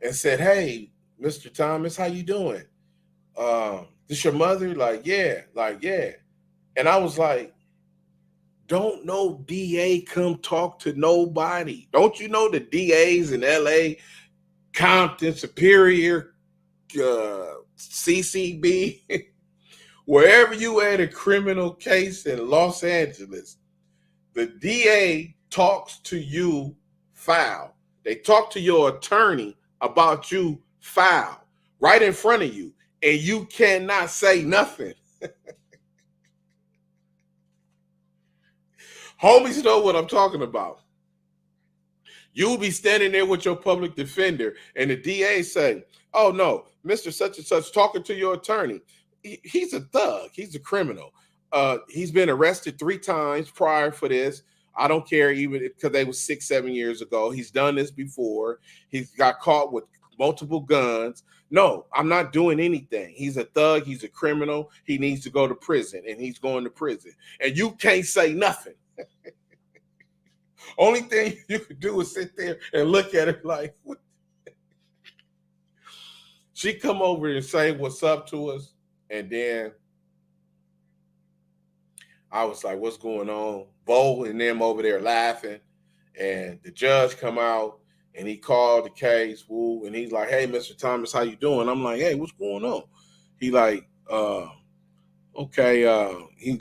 and said, "Hey, Mr. Thomas, how you doing? This your mother?" Like, yeah. And I was like, don't no DA come talk to nobody. Don't you know the DAs in LA, Compton, Superior, CCB, wherever you had a criminal case in Los Angeles, the DA talks to you foul. They talk to your attorney about you foul right in front of you, and you cannot say nothing. Homies know what I'm talking about. You'll be standing there with your public defender, and the DA say, "Oh no, Mr. Such and Such talking to your attorney. He's a thug. He's a criminal. He's been arrested 3 times prior for this. I don't care, even because they was 6-7 years ago. He's done this before. He's got caught with multiple guns. No, I'm not doing anything. He's a thug. He's a criminal. He needs to go to prison, and he's going to prison. And you can't say nothing." Only thing you could do is sit there and look at her like, what? She come over and say what's up to us. And then I was like, what's going on? Bo and them over there laughing. And the judge come out and he called the case. Woo, and he's like, hey, Mr. Thomas, how you doing? I'm like, hey, what's going on? He like, okay. He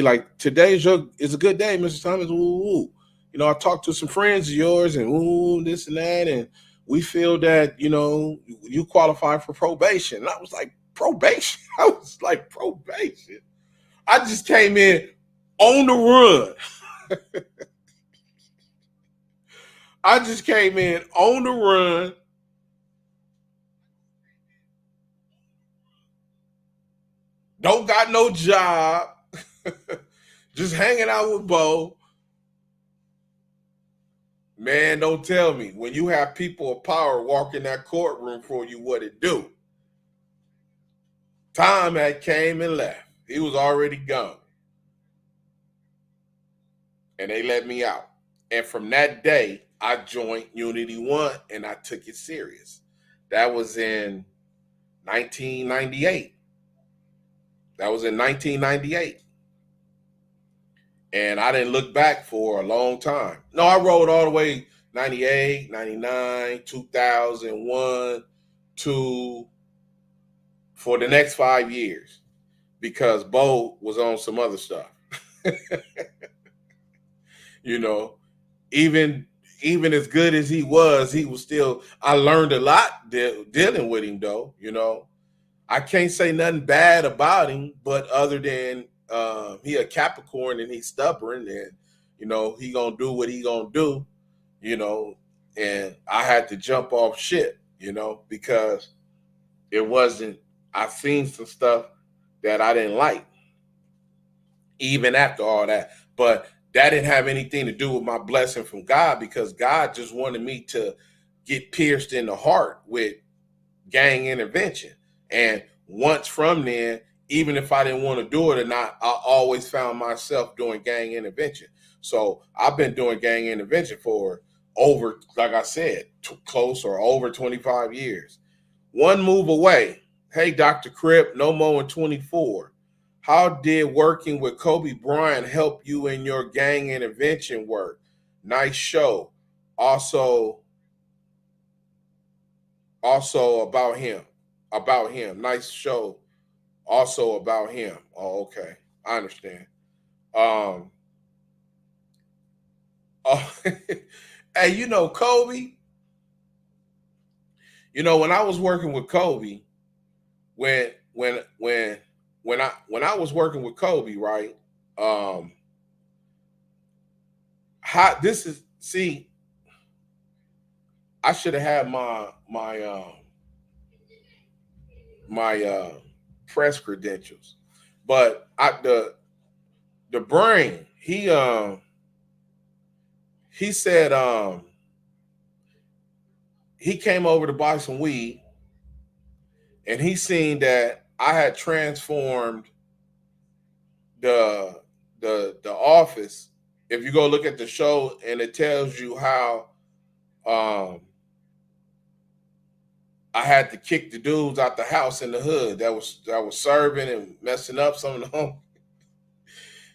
like, today is a good day, Mr. Thomas. Ooh. You know, I talked to some friends of yours and this and that, and we feel that, you know, you qualify for probation. And I was like, probation? I was like, probation? I just came in on the run. I just came in on the run. Don't got no job. Just hanging out with Bo. Man, don't tell me. When you have people of power walk in that courtroom for you, what it do? Tom had came and left. He was already gone. And they let me out. And from that day, I joined Unity One and I took it serious. That was in 1998. And I didn't look back for a long time. No, I rode all the way 98, 99, 2001 for the next 5 years. because Bo was on some other stuff. You know, even as good as he was still. I learned a lot dealing with him, though. You know, I can't say nothing bad about him, but other than he a Capricorn and he's stubborn, and you know he gonna do what he gonna do. You know, and I had to jump off shit. You know, because it wasn't. I seen some stuff that I didn't like, even after all that. But that didn't have anything to do with my blessing from God, because God just wanted me to get pierced in the heart with gang intervention. And once from then, even if I didn't want to do it or not, I always found myself doing gang intervention. So I've been doing gang intervention for over, like I said, close or over 25 years. One move away. Hey, Dr. Crip, no more in 24. How did working with Kobe Bryant help you in your gang intervention work? Nice show. Also about him. Nice show. Also about him. Oh, okay. I understand. Oh, hey, you know, Kobe, you know, when I was working with Kobe, when I was working with Kobe, right? How this is, see, I should have had my press credentials, but the brain, he said he came over to buy some weed, and he seen that I had transformed the office. If you go look at the show, and it tells you how I had to kick the dudes out the house in the hood that was serving and messing up some of the home,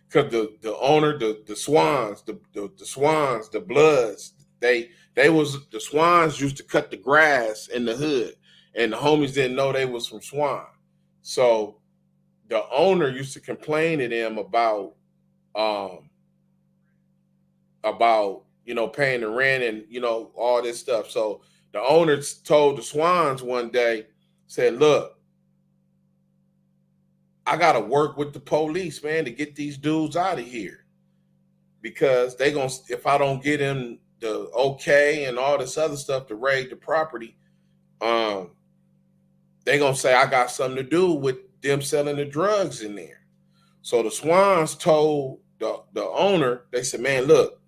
because the owner, the Swans, the Swans, the Bloods, the Swans used to cut the grass in the hood, and the homies didn't know they was from Swan. So the owner used to complain to them about you know, paying the rent and, you know, all this stuff. So the owner told the Swans one day, said, look, I got to work with the police, man, to get these dudes out of here, because they gonna, if I don't get them the okay and all this other stuff to raid the property, they gonna say I got something to do with them selling the drugs in there. So the Swans told the owner, they said, man, look,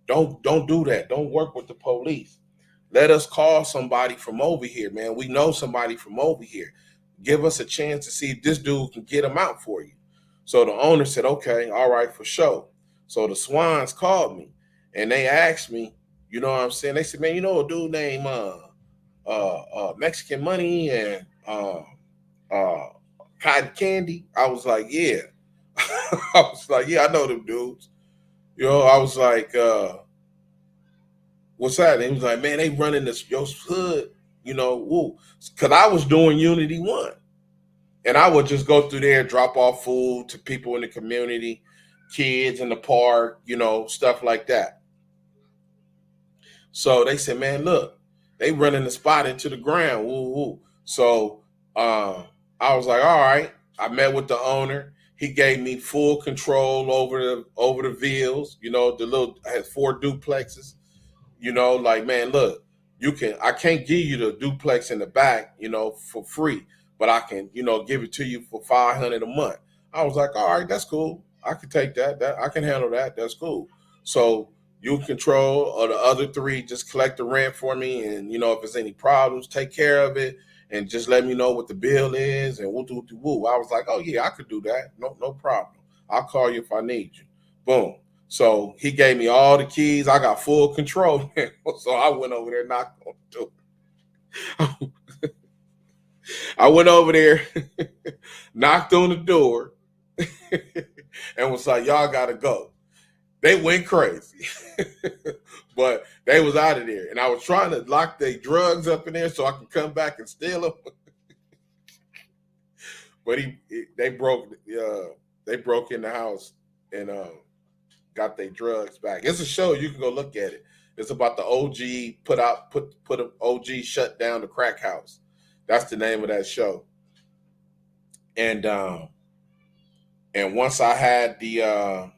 don't do that. Don't work with the police. Let us call somebody from over here, man. We know somebody from over here. Give us a chance to see if this dude can get them out for you. So the owner said, okay, all right, for sure. So the Swans called me, and they asked me, you know what I'm saying? They said, man, you know a dude named Mexican Money and Cotton Candy? I was like, yeah. I was like, yeah, I know them dudes. You know, I was like, what's that? And he was like, man, they running this your hood, you know, woo. Because I was doing Unity 1. And I would just go through there, drop off food to people in the community, kids in the park, you know, stuff like that. So they said, man, look, they running the spot into the ground, woo, woo. So I was like, all right. I met with the owner. He gave me full control over the villas. You know, I had 4 duplexes. You know, like, man, look, I can't give you the duplex in the back, you know, for free, but I can, you know, give it to you for $500 a month. I was like, all right, that's cool. I can take that. I can handle that. That's cool. So you control, or the other 3, just collect the rent for me, and you know, if there's any problems, take care of it, and just let me know what the bill is, and woo woo woo. I was like, oh yeah, I could do that. No problem. I'll call you if I need you. Boom. So he gave me all the keys. I got full control. So I went over there, knocked on the door. I went over there, knocked on the door, and was like, y'all got to go. They went crazy. But they was out of there. And I was trying to lock their drugs up in there so I could come back and steal them. but they broke in the house and got their drugs back. It's a show, you can go look at it. It's about the OG put an OG shut down the crack house. That's the name of that show. And once I had the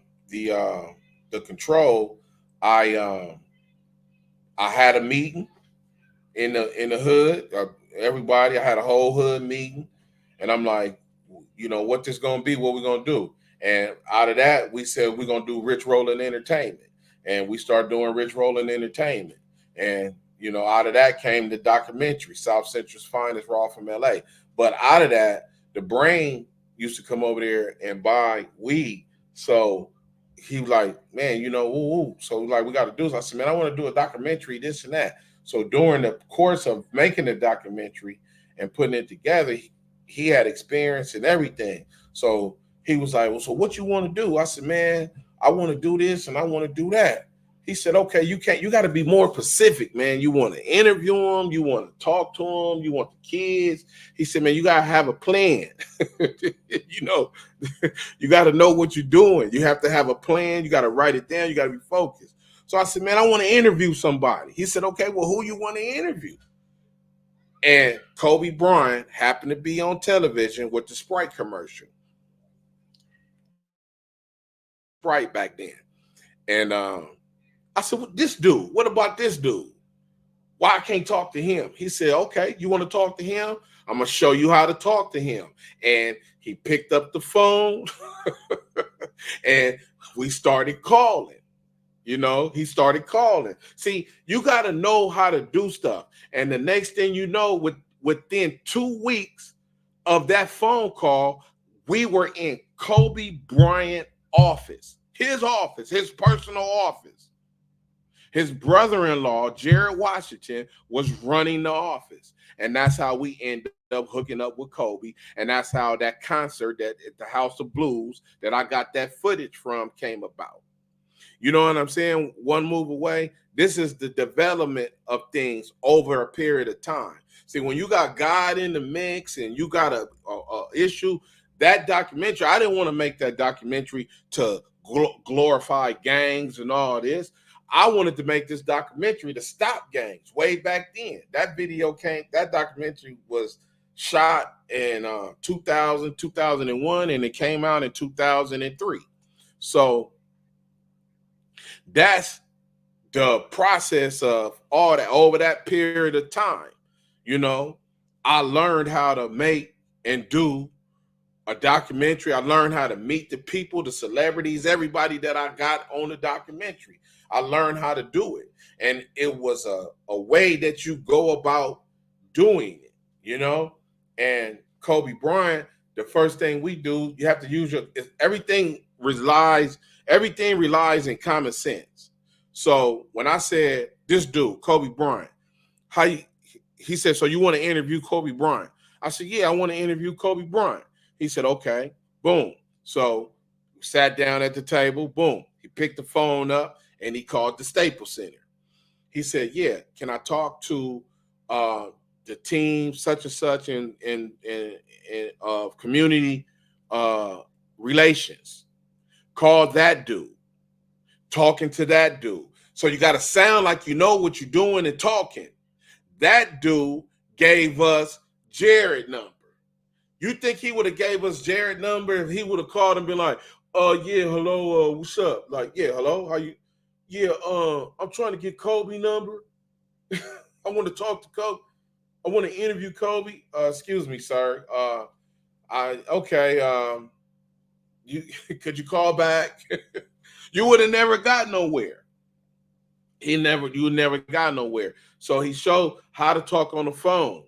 control, I had a meeting in the hood. Everybody, I had a whole hood meeting, and I'm like, what this gonna be? What we gonna do? And out of that, we said we're gonna do Rich Rollin Entertainment, and we started doing Rich Rollin Entertainment. And out of that came the documentary South Central's Finest, Raw from LA. But out of that, the Brain used to come over there and buy weed. So he was like, man, woo. So like, we got to do this. I said, man, I want to do a documentary, this and that. So during the course of making the documentary and putting it together, he had experience and everything. So he was like, well, so what you want to do? I said, man, I want to do this and I want to do that. He said, okay, you got to be more specific, man. You want to interview them. You want to talk to them. You want the kids. He said, man, you got to have a plan. You got to know what you're doing. You have to have a plan. You got to write it down. You got to be focused. So I said, man, I want to interview somebody. He said, okay, well, who you want to interview? And Kobe Bryant happened to be on television with the Sprite commercial. Sprite back then. And I said, well, this dude, what about this dude? Why I can't talk to him? He said, okay, you want to talk to him? I'm going to show you how to talk to him. And he picked up the phone and we started calling. He started calling. See, you got to know how to do stuff. And the next thing you know, within 2 weeks of that phone call, we were in Kobe Bryant office, his personal office. His brother-in-law, Jared Washington, was running the office. And that's how we ended up hooking up with Kobe. And that's how that concert at the House of Blues that I got that footage from came about. You know what I'm saying? One move away. This is the development of things over a period of time. See, when you got God in the mix and you got a issue, that documentary, I didn't want to make that documentary to glorify gangs and all this. I wanted to make this documentary to stop gangs way back then. That documentary was shot in 2000, 2001, and it came out in 2003. So that's the process of all that over that period of time. I learned how to make and do a documentary. I learned how to meet the people, the celebrities, everybody that I got on the documentary. I learned how to do it. And it was a way that you go about doing it, And Kobe Bryant, the first thing we do, you have to use everything relies in common sense. So when I said this dude, Kobe Bryant, he said, so you want to interview Kobe Bryant? I said, yeah, I want to interview Kobe Bryant. He said, okay, boom. So we sat down at the table, boom. He picked the phone up and he called the Staples Center. He said, yeah, can I talk to the team such and such in community relations? Call that dude. Talking to that dude. So you got to sound like you know what you're doing and talking. That dude gave us Jared number. You think he would have gave us Jared number if he would have called and been like, yeah, hello, what's up? Like, yeah, hello, how you? Yeah, I'm trying to get Kobe number. I want to talk to Kobe. I want to interview Kobe. Excuse me, sir. Could you call back? You would have never got nowhere. You never got nowhere. So he showed how to talk on the phone.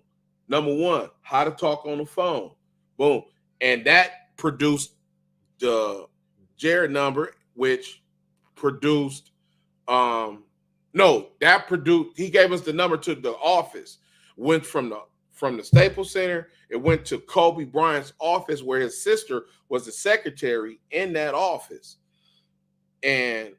Number one, how to talk on the phone. Boom. And that produced the Jared number, which produced, he gave us the number to the office. Went from the Staples Center, it went to Kobe Bryant's office where his sister was the secretary in that office. And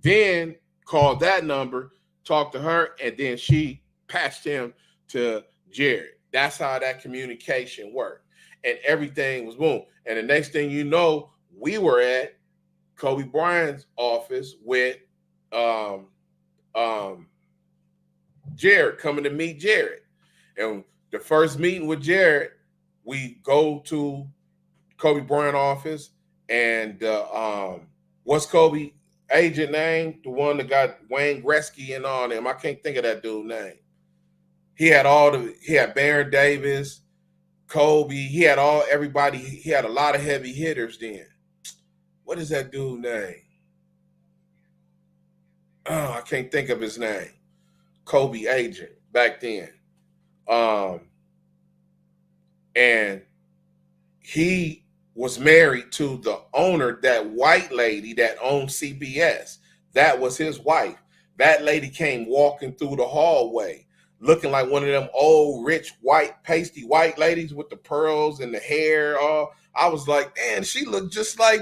then called that number, talked to her, and then she patched him to Jared. That's how that communication worked. And everything was boom. And the next thing you know, we were at Kobe Bryant's office with um, Jared, coming to meet Jared. And the first meeting with Jared, we go to Kobe Bryant office, and what's Kobe agent name? The one that got Wayne Gretzky and all them. I can't think of that dude's name. He had Baron Davis, Kobe. He had everybody. He had a lot of heavy hitters then. What is that dude's name? Oh, I can't think of his name. Kobe agent back then. And he was married to the owner, that white lady that owned CBS. That was his wife. That lady came walking through the hallway looking like one of them old, rich, white, pasty white ladies with the pearls and the hair. I was like, man, she looked just like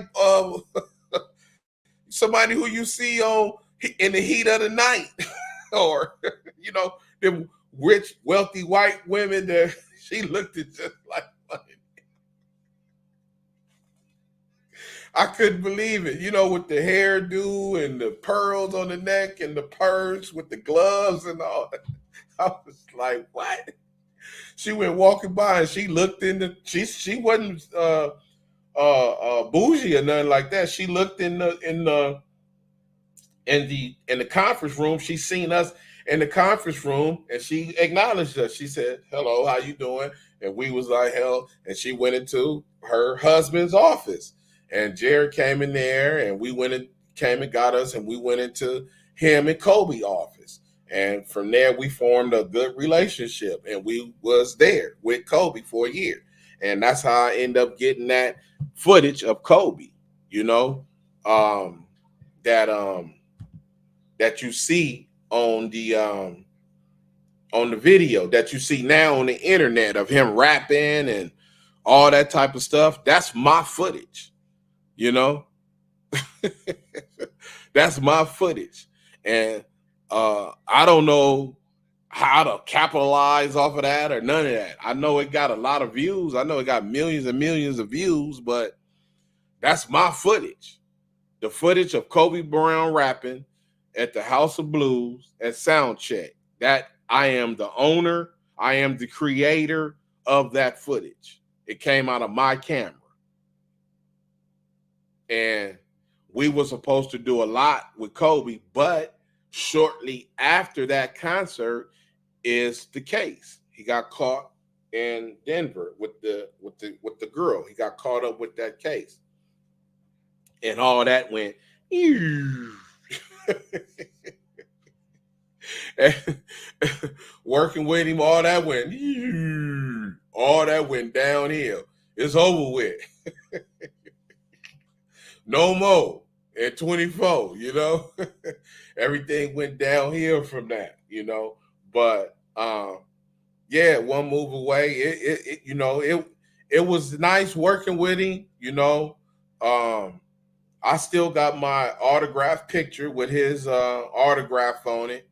somebody who you see on In the Heat of the Night. Or, them rich, wealthy white women that she looked at just like. I couldn't believe it, with the hairdo and the pearls on the neck and the purse with the gloves and all. I was like, what? She went walking by and she looked she wasn't bougie or nothing like that. She looked in the conference room. She seen us in the conference room and she acknowledged us. She said, "Hello, how you doing?" And we was like, "Hell." And she went into her husband's office. And Jared came in there, and came and got us, and we went into him and Kobe office. And from there, we formed a good relationship, and we was there with Kobe for a year. And that's how I ended up getting that footage of Kobe, that you see on the video, that you see now on the internet of him rapping and all that type of stuff. That's my footage. That's my footage. And I don't know how to capitalize off of that or none of that. I know it got a lot of views. I know it got millions and millions of views, but that's my footage. The footage of Kobe Bryant rapping at the House of Blues at Soundcheck. That I am the owner. I am the creator of that footage. It came out of my camera. And we were supposed to do a lot with Kobe, but shortly after that concert is the case. He got caught in Denver with the girl. He got caught up with that case. And all that went working with him, all that went downhill. It's over with. No more at 24, everything went downhill from that, but yeah, one move away. It was nice working with him, I still got my autograph picture with his autograph on it.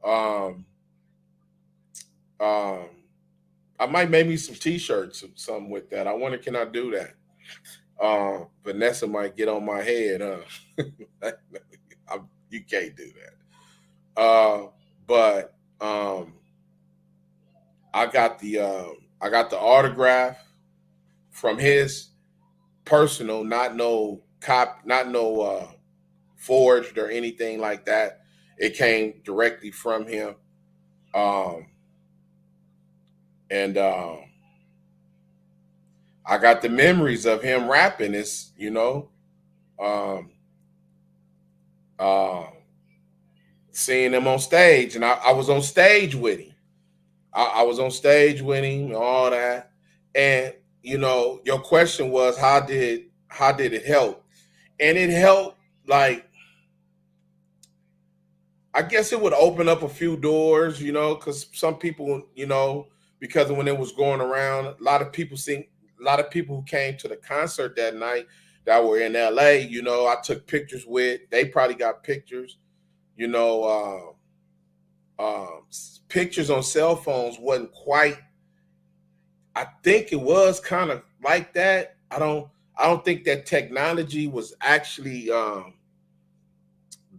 I might make me some t-shirts or something with that. I wonder, can I do that? Vanessa might get on my head, you can't do that. But I got the autograph from his personal, not no forged or anything like that. It came directly from him. And I got the memories of him rapping. It's, seeing him on stage, and I was on stage with him. I was on stage with him and all that. And, your question was, how did it help? And it helped, like, I guess it would open up a few doors, because some people, because when it was going around, a lot of people who came to the concert that night that were in LA, I took pictures with. They probably got pictures, pictures on cell phones wasn't quite I think it was kind of like that. I don't think that technology was actually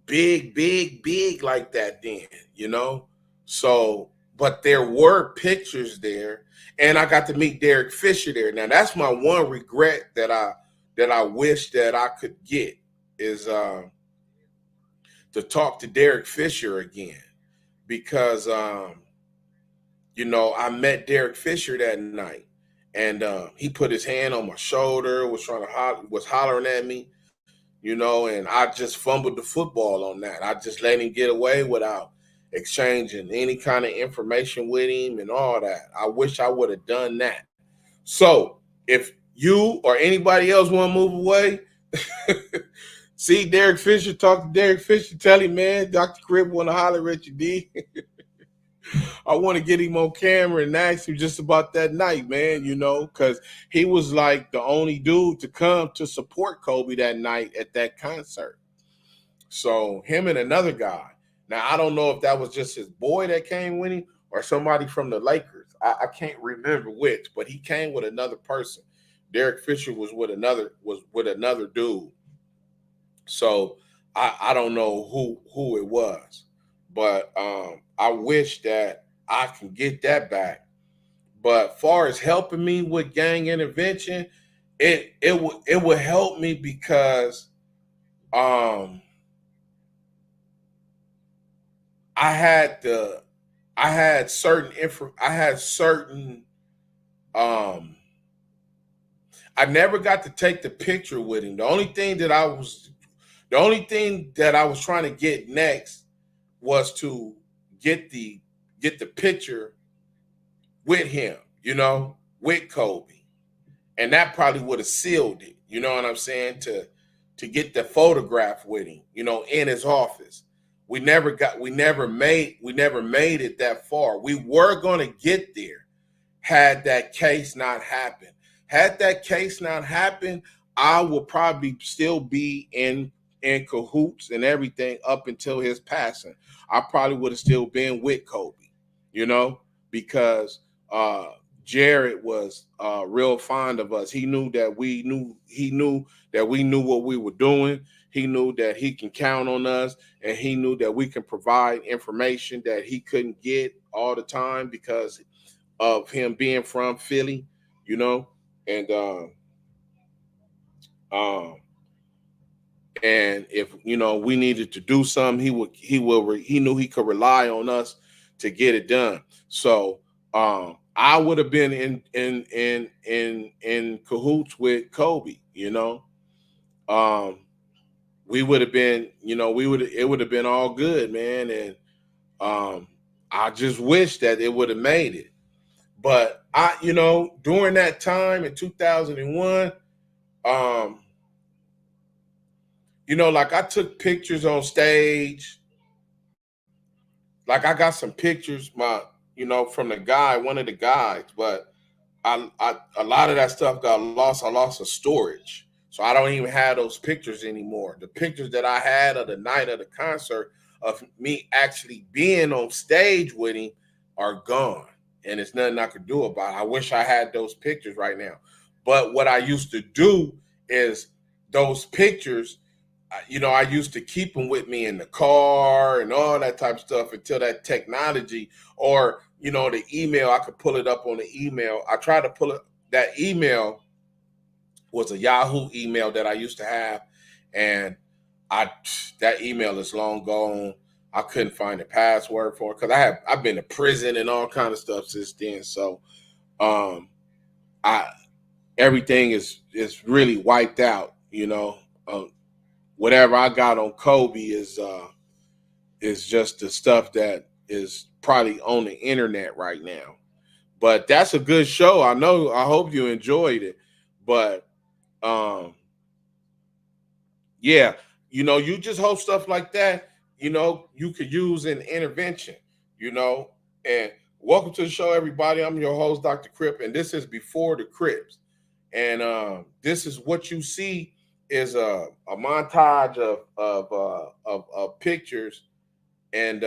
big like that then, you know. So, but there were pictures there, and I got to meet Derek Fisher there. Now that's my one regret that I wish that I could get is to talk to Derek Fisher again because I met Derek Fisher that night, and he put his hand on my shoulder, was trying to was hollering at me, and I just fumbled the football on that. I just let him get away without exchanging any kind of information with him and all that. I wish I would have done that. So if you or anybody else want to move away, see Derek Fisher, talk to Derek Fisher, tell him, man, Dr. Crip want to holler at you, D. I want to get him on camera and ask him just about that night, man, because he was like the only dude to come to support Kobe that night at that concert. So him and another guy. Now, I don't know if that was just his boy that came with him or somebody from the Lakers. I can't remember which, but he came with another person. Derek Fisher was with another dude. So I don't know who it was. But I wish that I can get that back. But far as helping me with gang intervention, it would help me because I had certain I never got to take the picture with him. The only thing that I was trying to get next was to get the picture with him, with Kobe. And that probably would have sealed it, you know what I'm saying, to get the photograph with him, in his office. We never made it that far. We were going to get there had that case not happened. Had that case not happened, I would probably still be in cahoots and everything up until his passing. I probably would have still been with Kobe, because Jared was real fond of us. He knew that we knew what we were doing. He knew that he can count on us, and he knew that we can provide information that he couldn't get all the time because of him being from Philly, and and if we needed to do something, he knew he could rely on us to get it done. So I would have been in cahoots with Kobe, we would have been, it would have been all good, man. And I just wish that it would have made it. But during that time in 2001, like I took pictures on stage. Like I got some pictures, from one of the guys, but a lot of that stuff got lost. I lost the storage. So I don't even have those pictures anymore. The pictures that I had of the night of the concert of me actually being on stage with him are gone. And it's nothing I could do about it. I wish I had those pictures right now. But what I used to do is those pictures, I used to keep them with me in the car and all that type of stuff until that technology or, the email, I could pull it up on the email. I tried to pull it. That email was a Yahoo email that I used to have. And that email is long gone. I couldn't find a password for it because I've been to prison and all kind of stuff since then. So everything is really wiped out, whatever I got on Kobe is just the stuff that is probably on the internet right now. But that's a good show. I hope you enjoyed it. But yeah, you just hope stuff like that, you could use an intervention, and welcome to the show, everybody. I'm your host, Dr. Crip, and this is Before the Crips. And this is what you see is a montage of pictures and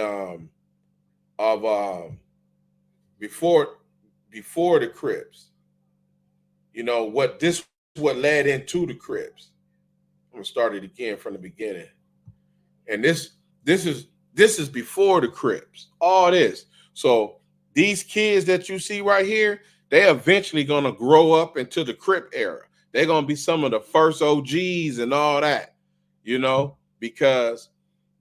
of before the Crips. You know what led into the Crips. I'm gonna start it again from the beginning. And this is before the Crips. All this. So these kids that you see right here, they eventually gonna grow up into the Crip era. They're gonna be some of the first OGs and all that, you know, because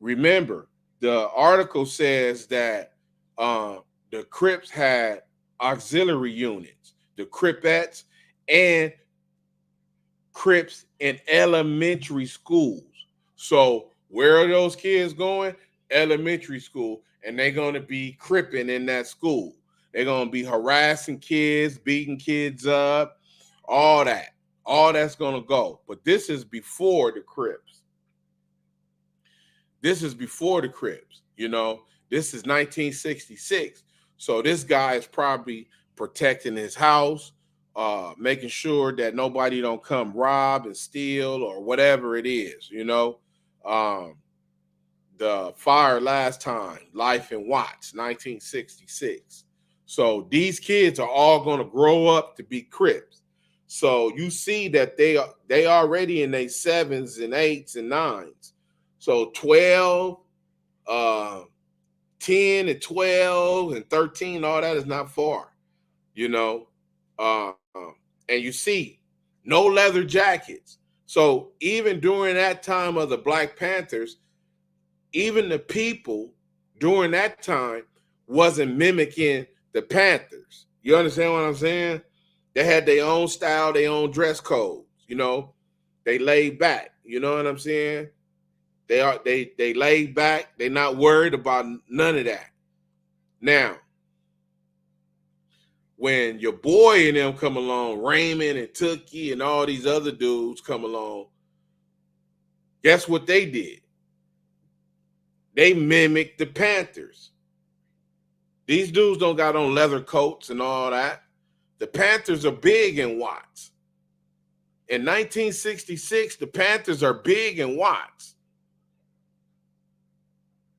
remember, the article says that the Crips had auxiliary units, the Cripettes and Crips in elementary schools. So where are those kids going? Elementary school, and they're going to be cripping in that school. They're going to be harassing kids, beating kids up, all that. All that's going to go. But this is before the Crips. This is before the Crips, you know. This is 1966. So this guy is probably protecting his house, making sure that nobody don't come rob and steal or whatever it is, you know. The fire last time, Life in Watts, 1966. So these kids are all going to grow up to be Crips. So you see that they already in their 7s and 8s and 9s. So 12, 10 and 12 and 13, all that is not far, you know. And you see no leather jackets. So even during that time of the Black Panthers, even the people during that time wasn't mimicking the Panthers. You understand what I'm saying? They had their own style, their own dress codes, you know. They laid back, you know what I'm saying? They laid back, they not worried about none of that. Now, when your boy and them come along, Raymond and Tookie and all these other dudes come along, guess what they did? They mimicked the Panthers. These dudes don't got on leather coats and all that. The Panthers are big in Watts. In 1966, the Panthers are big in Watts.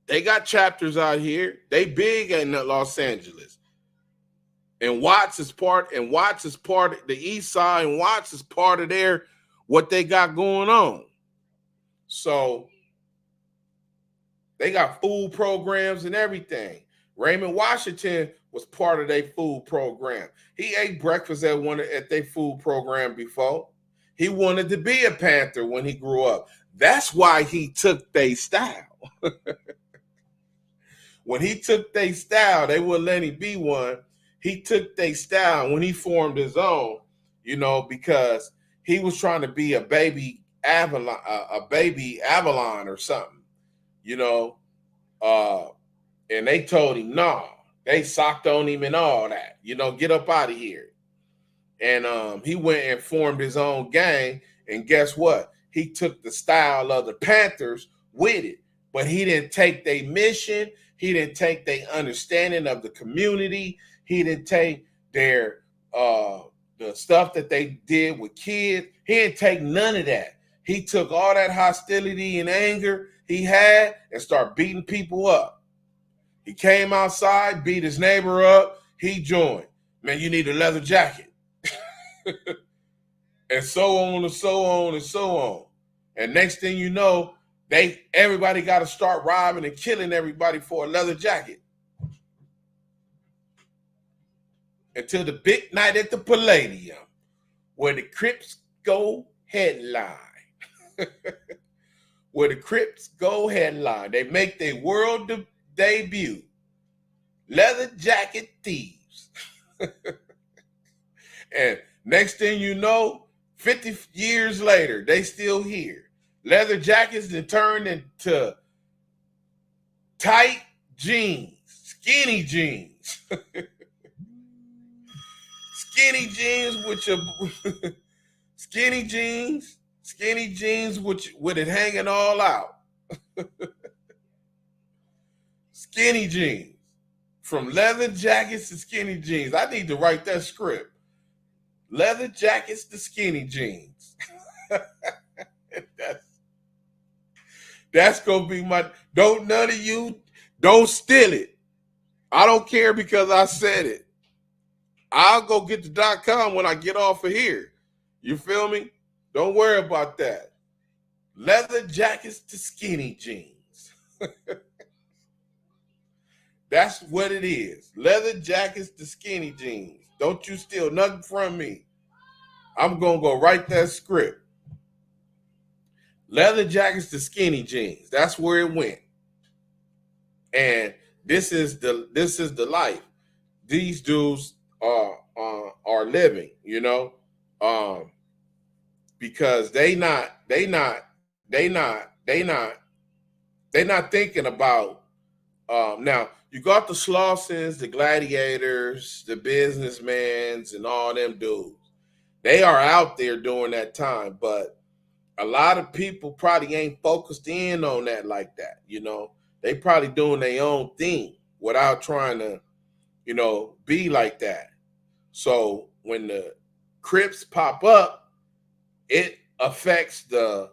They got chapters out here. They big in Los Angeles. And Watts is part, the East Side, and Watts is part of their what they got going on. So they got food programs and everything. Raymond Washington was part of their food program. He ate breakfast at their food program before. He wanted to be a Panther when he grew up. That's why he took their style. When he took their style, they wouldn't let him be one. He took their style when he formed his own, you know, because he was trying to be a baby Avalon or something, you know. And they told him, no. They socked on him and all that, you know, get up out of here. And he went and formed his own gang. And guess what? He took the style of the Panthers with it, but he didn't take their mission. He didn't take their understanding of the community. He didn't take their the stuff that they did with kids. He didn't take none of that. He took all that hostility and anger he had and started beating people up. He came outside, beat his neighbor up. He joined. Man, you need a leather jacket. And so on and so on and so on. And next thing you know, everybody got to start robbing and killing everybody for a leather jacket. Until the big night at the Palladium, where the Crips go headline. Where the Crips go headline. They make their world debut. Leather jacket thieves. And next thing you know, 50 years later, they still here. Leather jackets that turned into tight jeans, skinny jeans. Skinny jeans with your skinny jeans with it hanging all out. Skinny jeans. From leather jackets to skinny jeans. I need to write that script. Leather jackets to skinny jeans. That's gonna be my. Don't none of you don't steal it. I don't care because I said it. I'll go get the .com when I get off of here. You feel me? Don't worry about that. Leather jackets to skinny jeans. That's what it is. Leather jackets to skinny jeans. Don't you steal nothing from me. I'm going to go write that script. Leather jackets to skinny jeans. That's where it went. And this is the life these dudes are living, because they not thinking about now. You got the Slaussons, the gladiators, the businessmen, and all them dudes. They are out there during that time, but a lot of people probably ain't focused in on that like that. They probably doing their own thing without trying to, be like that. So when the Crips pop up, it affects the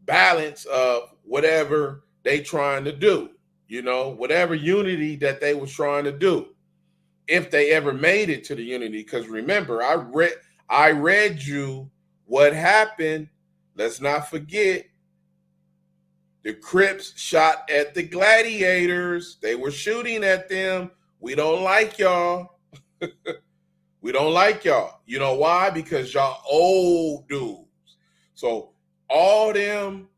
balance of whatever they trying to do, whatever unity that they was trying to do, if they ever made it to the unity. Because remember, I read you what happened. Let's not forget, the Crips shot at the gladiators. They were shooting at them. We don't like y'all. We don't like y'all. You know why? Because y'all old dudes. So all them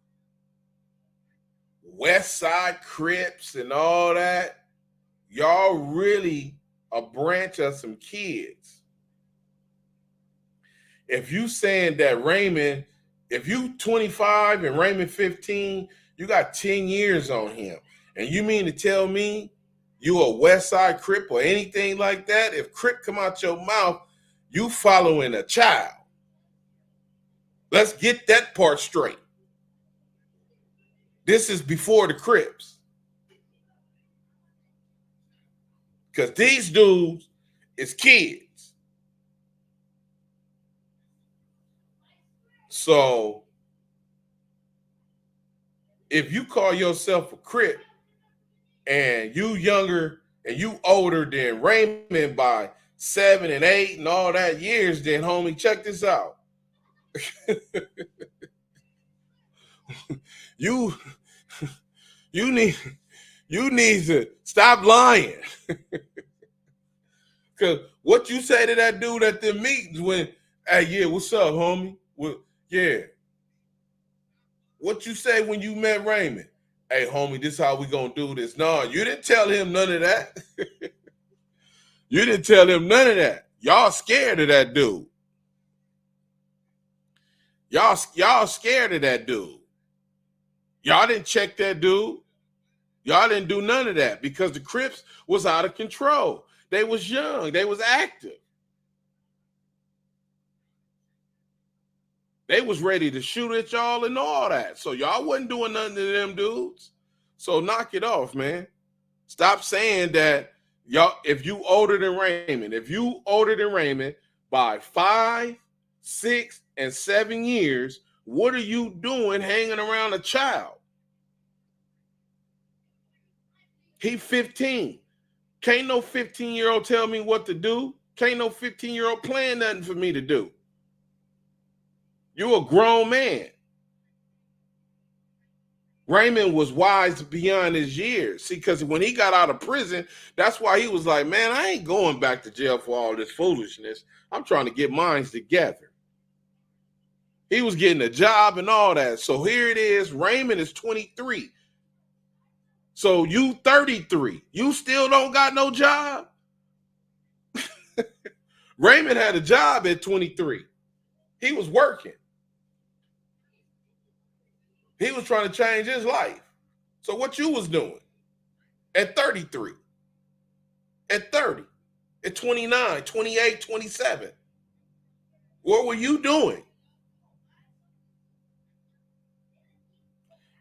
West Side Crips and all that, y'all really a branch of some kids. If you saying that Raymond, if you 25 and Raymond 15, you got 10 years on him. And you mean to tell me you a West Side Crip or anything like that? If Crip come out your mouth, you following a child. Let's get that part straight. This is before the Crips. Because these dudes is kids. So if you call yourself a Crip and you younger and you older than Raymond by 7 and 8 and all that years, then homie, check this out. you need to stop lying. Cause what you say to that dude at the meetings when, hey, yeah, what's up, homie? Well, yeah. What you say when you met Raymond? Hey, homie, this how we gonna do this. No, you didn't tell him none of that. You didn't tell him none of that. Y'all scared of that dude. Y'all scared of that dude. Y'all didn't check that dude. Y'all didn't do none of that because the Crips was out of control. They was young. They was active. They was ready to shoot at y'all and all that. So y'all wasn't doing nothing to them dudes. So knock it off, man. Stop saying that y'all, if you older than Raymond by 5, 6, and 7 years, what are you doing hanging around a child? He 15. Can't no 15-year-old tell me what to do. Can't no 15-year-old plan nothing for me to do. You a grown man. Raymond was wise beyond his years. See, because when he got out of prison, that's why he was like, man, I ain't going back to jail for all this foolishness. I'm trying to get mines together. He was getting a job and all that. So here it is. Raymond is 23. So you 33. You still don't got no job? Raymond had a job at 23. He was working. He was trying to change his life. So what you was doing at 33, at 30, at 29, 28, 27? What were you doing?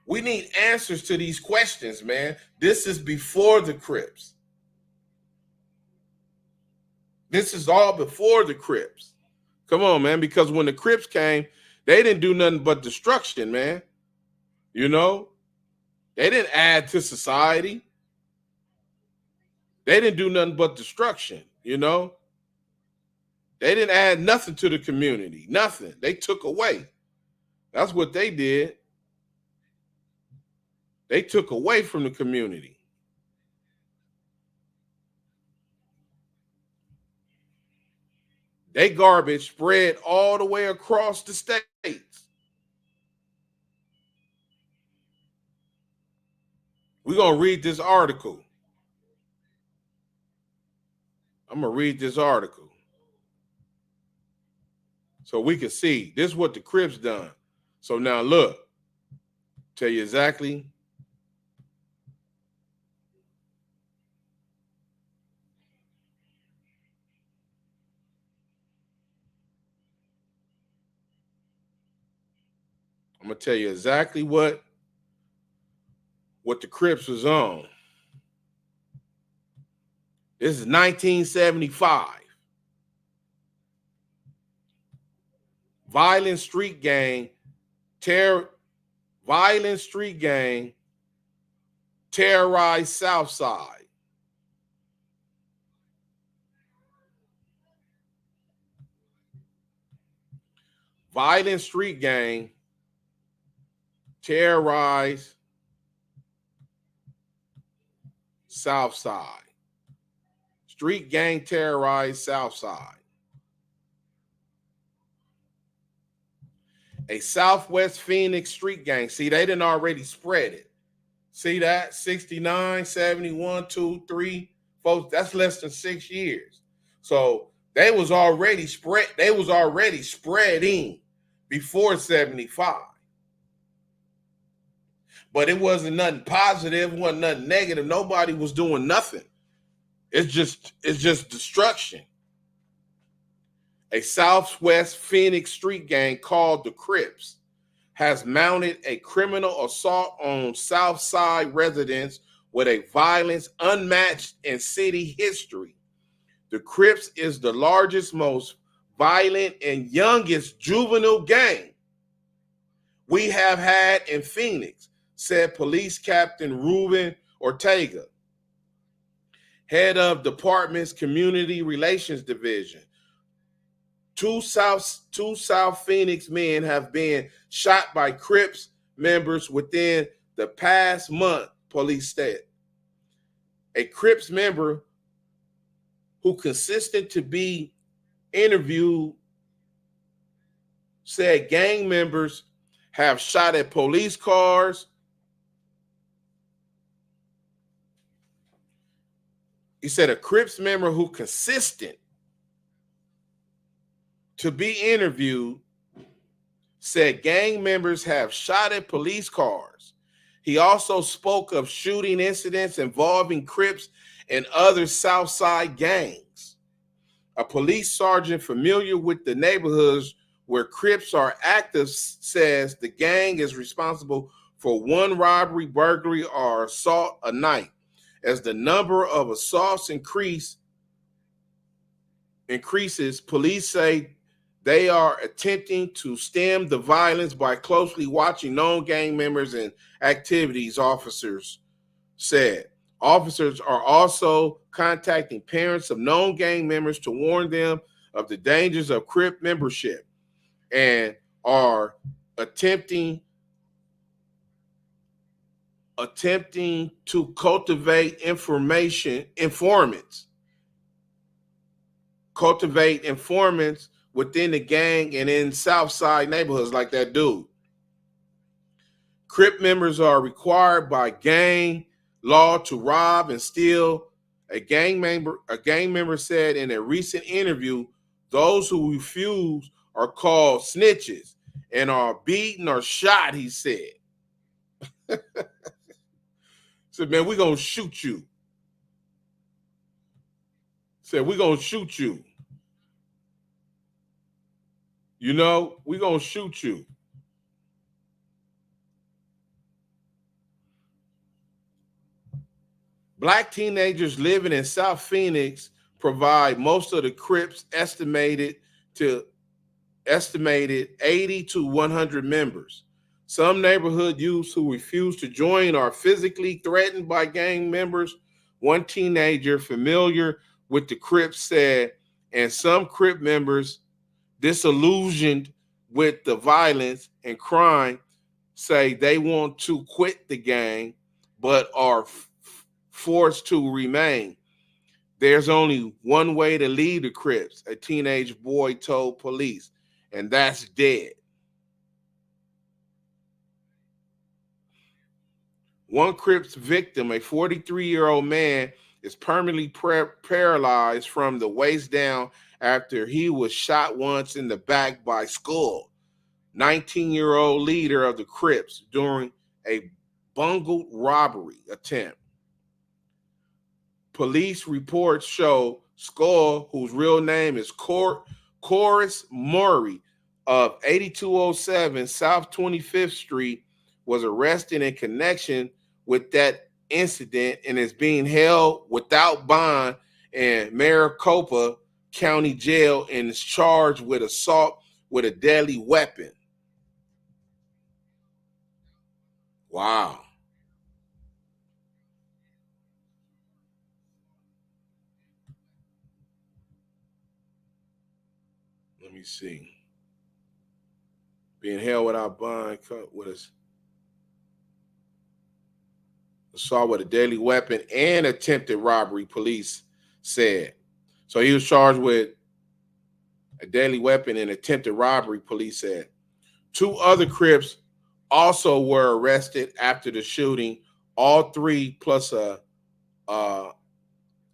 We need answers to these questions, man. This is before the Crips. This is all before the Crips. Come on, man, because when the Crips came, they didn't do nothing but destruction, man. You know, they didn't add to society. They didn't do nothing but destruction, you know. They didn't add nothing to the community. Nothing. They took away. That's what they did. They took away from the community. They garbage spread all the way across the states. We're going to read this article. I'm going to read this article so we can see. This is what the Crips done. So now look, tell you exactly. I'm going to tell you exactly what the Crips was on. This is 1975. Violent street gang terrorized South Side. Violent street gang terrorized South Side. Street gang terrorized South Side. A Southwest Phoenix street gang. See, they didn't already spread it. See that? 69, 71, 2, 3, folks. That's less than 6 years. So they was already spreading before 75. But it wasn't nothing positive, wasn't nothing negative. Nobody was doing nothing. It's just destruction. A Southwest Phoenix street gang called the Crips has mounted a criminal assault on South Side residents with a violence unmatched in city history. The Crips is the largest, most violent, and youngest juvenile gang we have had in Phoenix, said Police Captain Ruben Ortega, head of department's Community Relations Division. Two South Phoenix men have been shot by Crips members within the past month, police said. A Crips member who consisted to be interviewed said gang members have shot at police cars. He said a Crips member who consisted to be interviewed said gang members have shot at police cars. He also spoke of shooting incidents involving Crips and other Southside gangs. A police sergeant familiar with the neighborhoods where Crips are active says the gang is responsible for one robbery, burglary, or assault a night. As the number of assaults increases, police say they are attempting to stem the violence by closely watching known gang members and activities, officers said. Officers are also contacting parents of known gang members to warn them of the dangers of Crip membership and are attempting to cultivate informants within the gang and in Southside neighborhoods like that dude. Crip members are required by gang law to rob and steal. A gang member said in a recent interview, those who refuse are called snitches and are beaten or shot, he said. Said, man, we're going to shoot you. Said, we're going to shoot you. You know, we're going to shoot you. Black teenagers living in South Phoenix provide most of the Crips estimated 80 to 100 members. Some neighborhood youths who refuse to join are physically threatened by gang members. One teenager familiar with the Crips said And some Crip members, disillusioned with the violence and crime, say they want to quit the gang but are forced to remain. There's only one way to leave the Crips, a teenage boy told police, and that's dead. One Crips victim, a 43-year-old man, is permanently paralyzed from the waist down after he was shot once in the back by Skull, 19-year-old leader of the Crips, during a bungled robbery attempt. Police reports show Skull, whose real name is Corus Murray, of 8207 South 25th Street, was arrested in connection with that incident and is being held without bond in Maricopa County Jail and is charged with assault with a deadly weapon. Wow. Let me see. Being held without bond with us. Assault with a deadly weapon and attempted robbery, police said. So he was charged with a deadly weapon and attempted robbery, police said. 2 other Crips also were arrested after the shooting, all 3 plus a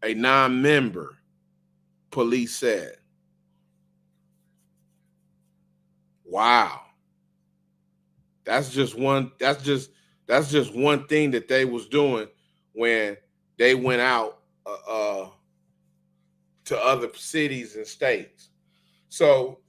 non-member, police said. Wow. That's just one thing that they was doing when they went out to other cities and states. So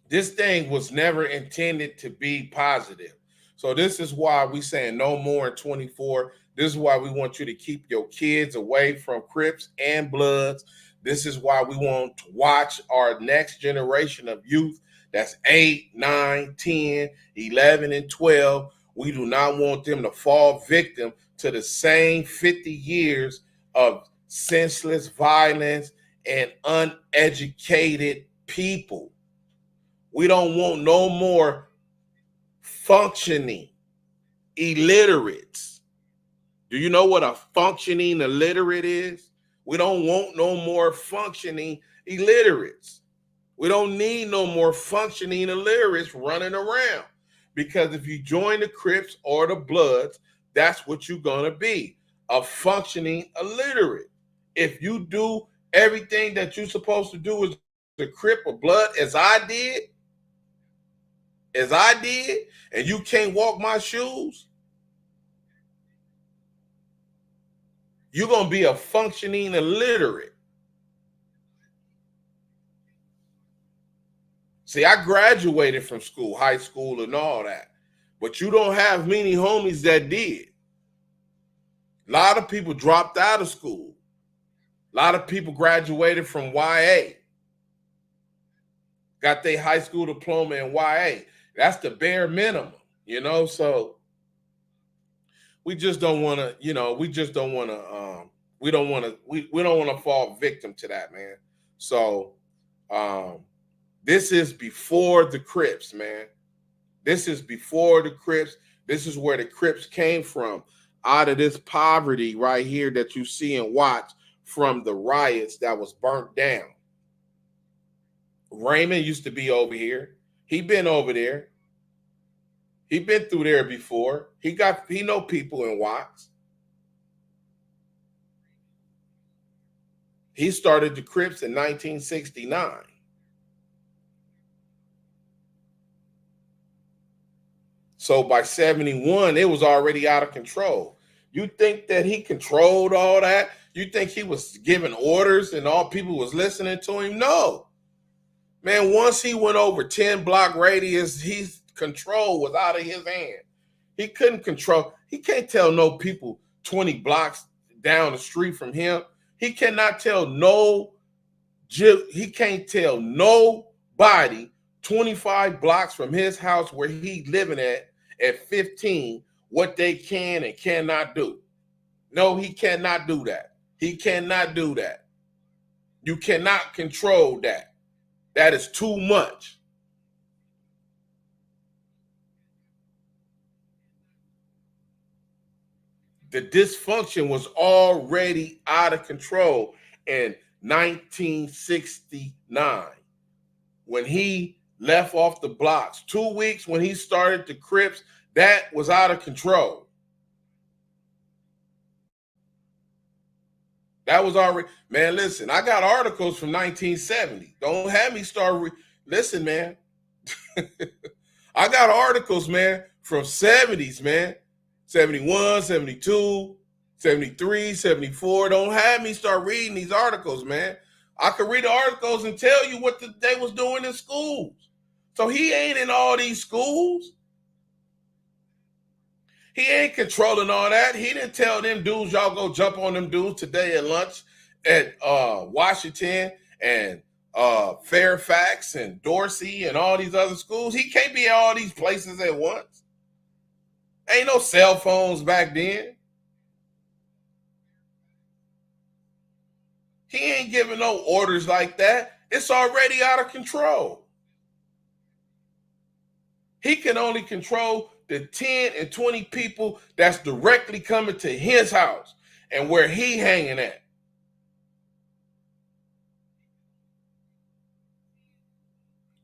this thing was never intended to be positive. So this is why we saying no more in 24. This is why we want you to keep your kids away from Crips and Bloods. This is why we want to watch our next generation of youth. That's 8, 9, 10, 11, and 12. We do not want them to fall victim to the same 50 years of senseless violence and uneducated people. We don't want no more functioning illiterates. Do you know what a functioning illiterate is? We don't want no more functioning illiterates. We don't need no more functioning illiterates running around, because if you join the Crips or the Bloods, that's what you're going to be, a functioning illiterate. If you do everything that you're supposed to do as a Crip or Blood, as I did, and you can't walk my shoes, you're going to be a functioning illiterate. See, I graduated from school, high school and all that, but you don't have many homies that did. A lot of people dropped out of school. A lot of people graduated from YA, got their high school diploma in YA. That's the bare minimum, so we just don't want to, we don't want to fall victim to that, man. So, this is before the Crips, man. This is before the Crips. This is where the Crips came from, out of this poverty right here that you see and watch from the riots that was burnt down. Raymond used to be over here. He been over there. He been through there before. He know people in Watts. He started the Crips in 1969. So by 71, it was already out of control. You think that he controlled all that? You think he was giving orders and all people was listening to him? No. Man, once he went over 10 block radius, his control was out of his hand. He couldn't control. He can't tell no people 20 blocks down the street from him. He cannot tell he can't tell nobody 25 blocks from his house where he living at 15 what they can and cannot do. No, he cannot do that. He cannot do that. You cannot control that. That is too much. The dysfunction was already out of control in 1969 when he left off the blocks. 2 weeks when he started the Crips, that was out of control. That was already, man, listen, I got articles from 1970. Don't have me start, listen, man. I got articles, man, from 70s, man. 71, 72, 73, 74. Don't have me start reading these articles, man. I could read the articles and tell you what they was doing in schools. So he ain't in all these schools. He ain't controlling all that. He didn't tell them dudes, y'all go jump on them dudes today at lunch at Washington and Fairfax and Dorsey and all these other schools. He can't be at all these places at once. Ain't no cell phones back then. He ain't giving no orders like that. It's already out of control. He can only control the 10 and 20 people that's directly coming to his house and where he hanging at.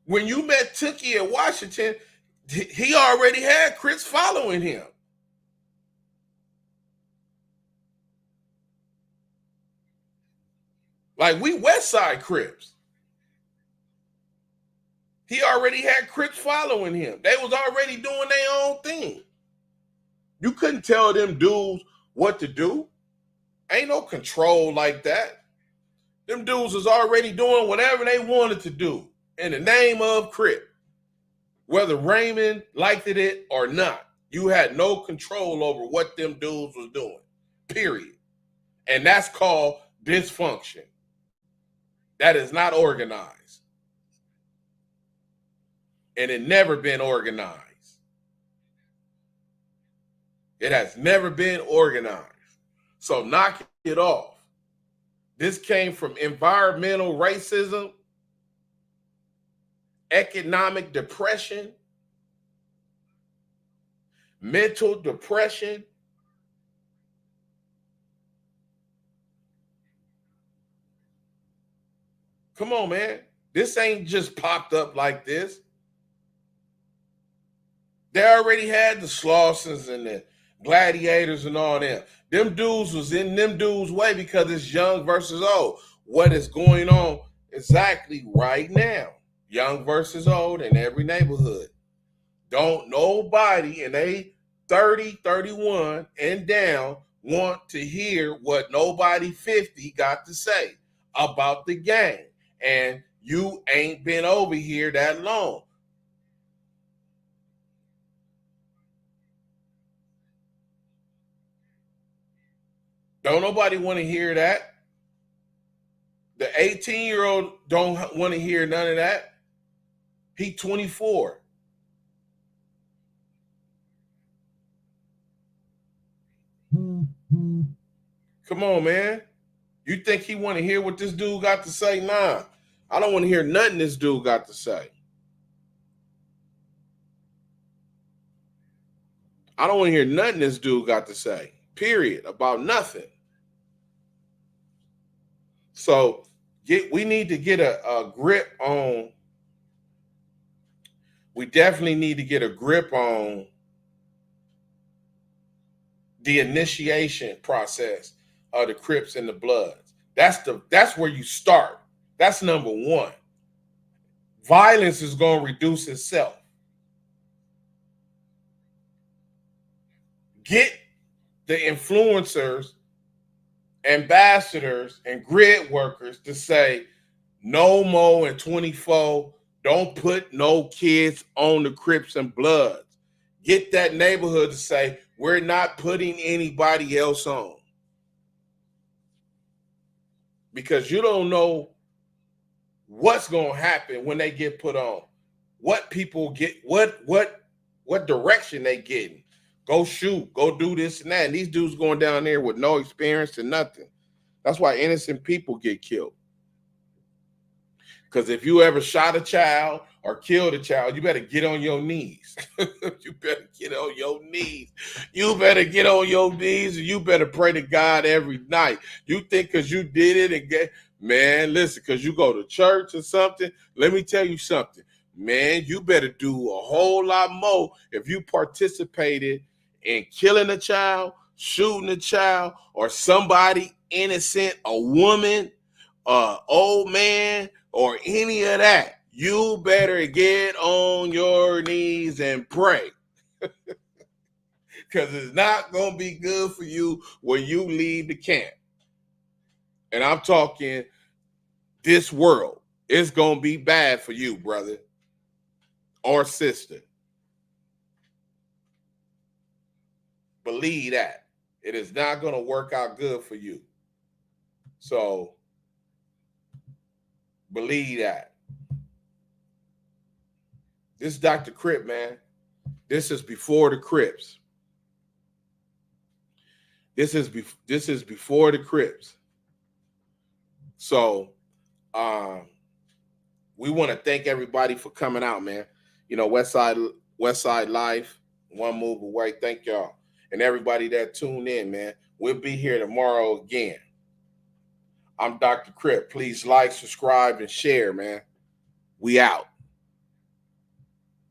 When you met Tookie at Washington, he already had Crips following him. Like we West Side Crips. He already had Crips following him. They was already doing their own thing. You couldn't tell them dudes what to do. Ain't no control like that. Them dudes was already doing whatever they wanted to do in the name of Crip. Whether Raymond liked it or not, you had no control over what them dudes was doing, period. And that's called dysfunction. That is not organized. And it never been organized. It has never been organized. So knock it off. This came from environmental racism, economic depression, mental depression. Come on, man. This ain't just popped up like this. They already had the Slausons and the Gladiators and all them. Them dudes was in them dudes' way because it's young versus old. What is going on exactly right now? Young versus old in every neighborhood. Don't nobody in a 30, 31 and down want to hear what nobody 50 got to say about the game. And you ain't been over here that long. Don't nobody want to hear that. The 18-year-old don't want to hear none of that. He 24. Come on, man. You think he want to hear what this dude got to say? Nah. I don't want to hear nothing this dude got to say. I don't want to hear nothing this dude got to say. Period. About nothing. So we need to get a grip on. We definitely need to get a grip on the initiation process of the Crips and the Bloods. That's where you start. That's number one. Violence is going to reduce itself. Get the influencers, ambassadors, and grid workers to say, no more in 24, don't put no kids on the Crips and Bloods. Get that neighborhood to say, we're not putting anybody else on. Because you don't know what's going to happen when they get put on. What people get, what direction they getting. Go shoot, go do this and that. And these dudes going down there with no experience and nothing. That's why innocent people get killed. Because if you ever shot a child or killed a child, you better get on your knees. You better get on your knees. You better get on your knees and you better pray to God every night. You think because you did it and man, listen, because you go to church or something, let me tell you something. Man, you better do a whole lot more if you participated in killing a child, shooting a child, or somebody innocent, a woman, old man, or any of that. You better get on your knees and pray. Because it's not going to be good for you when you leave the camp. And I'm talking this world. It's going to be bad for you, brother or sister. Believe that. It is not going to work out good for you. So, believe that. This is Dr. Crip, man. This is before the Crips. This is before the Crips. So, we want to thank everybody for coming out, man. You know, Westside Life, one move away. Thank y'all. And everybody that tuned in, man. We'll be here tomorrow again. I'm Dr. Crip. Please like, subscribe, and share, man. We out.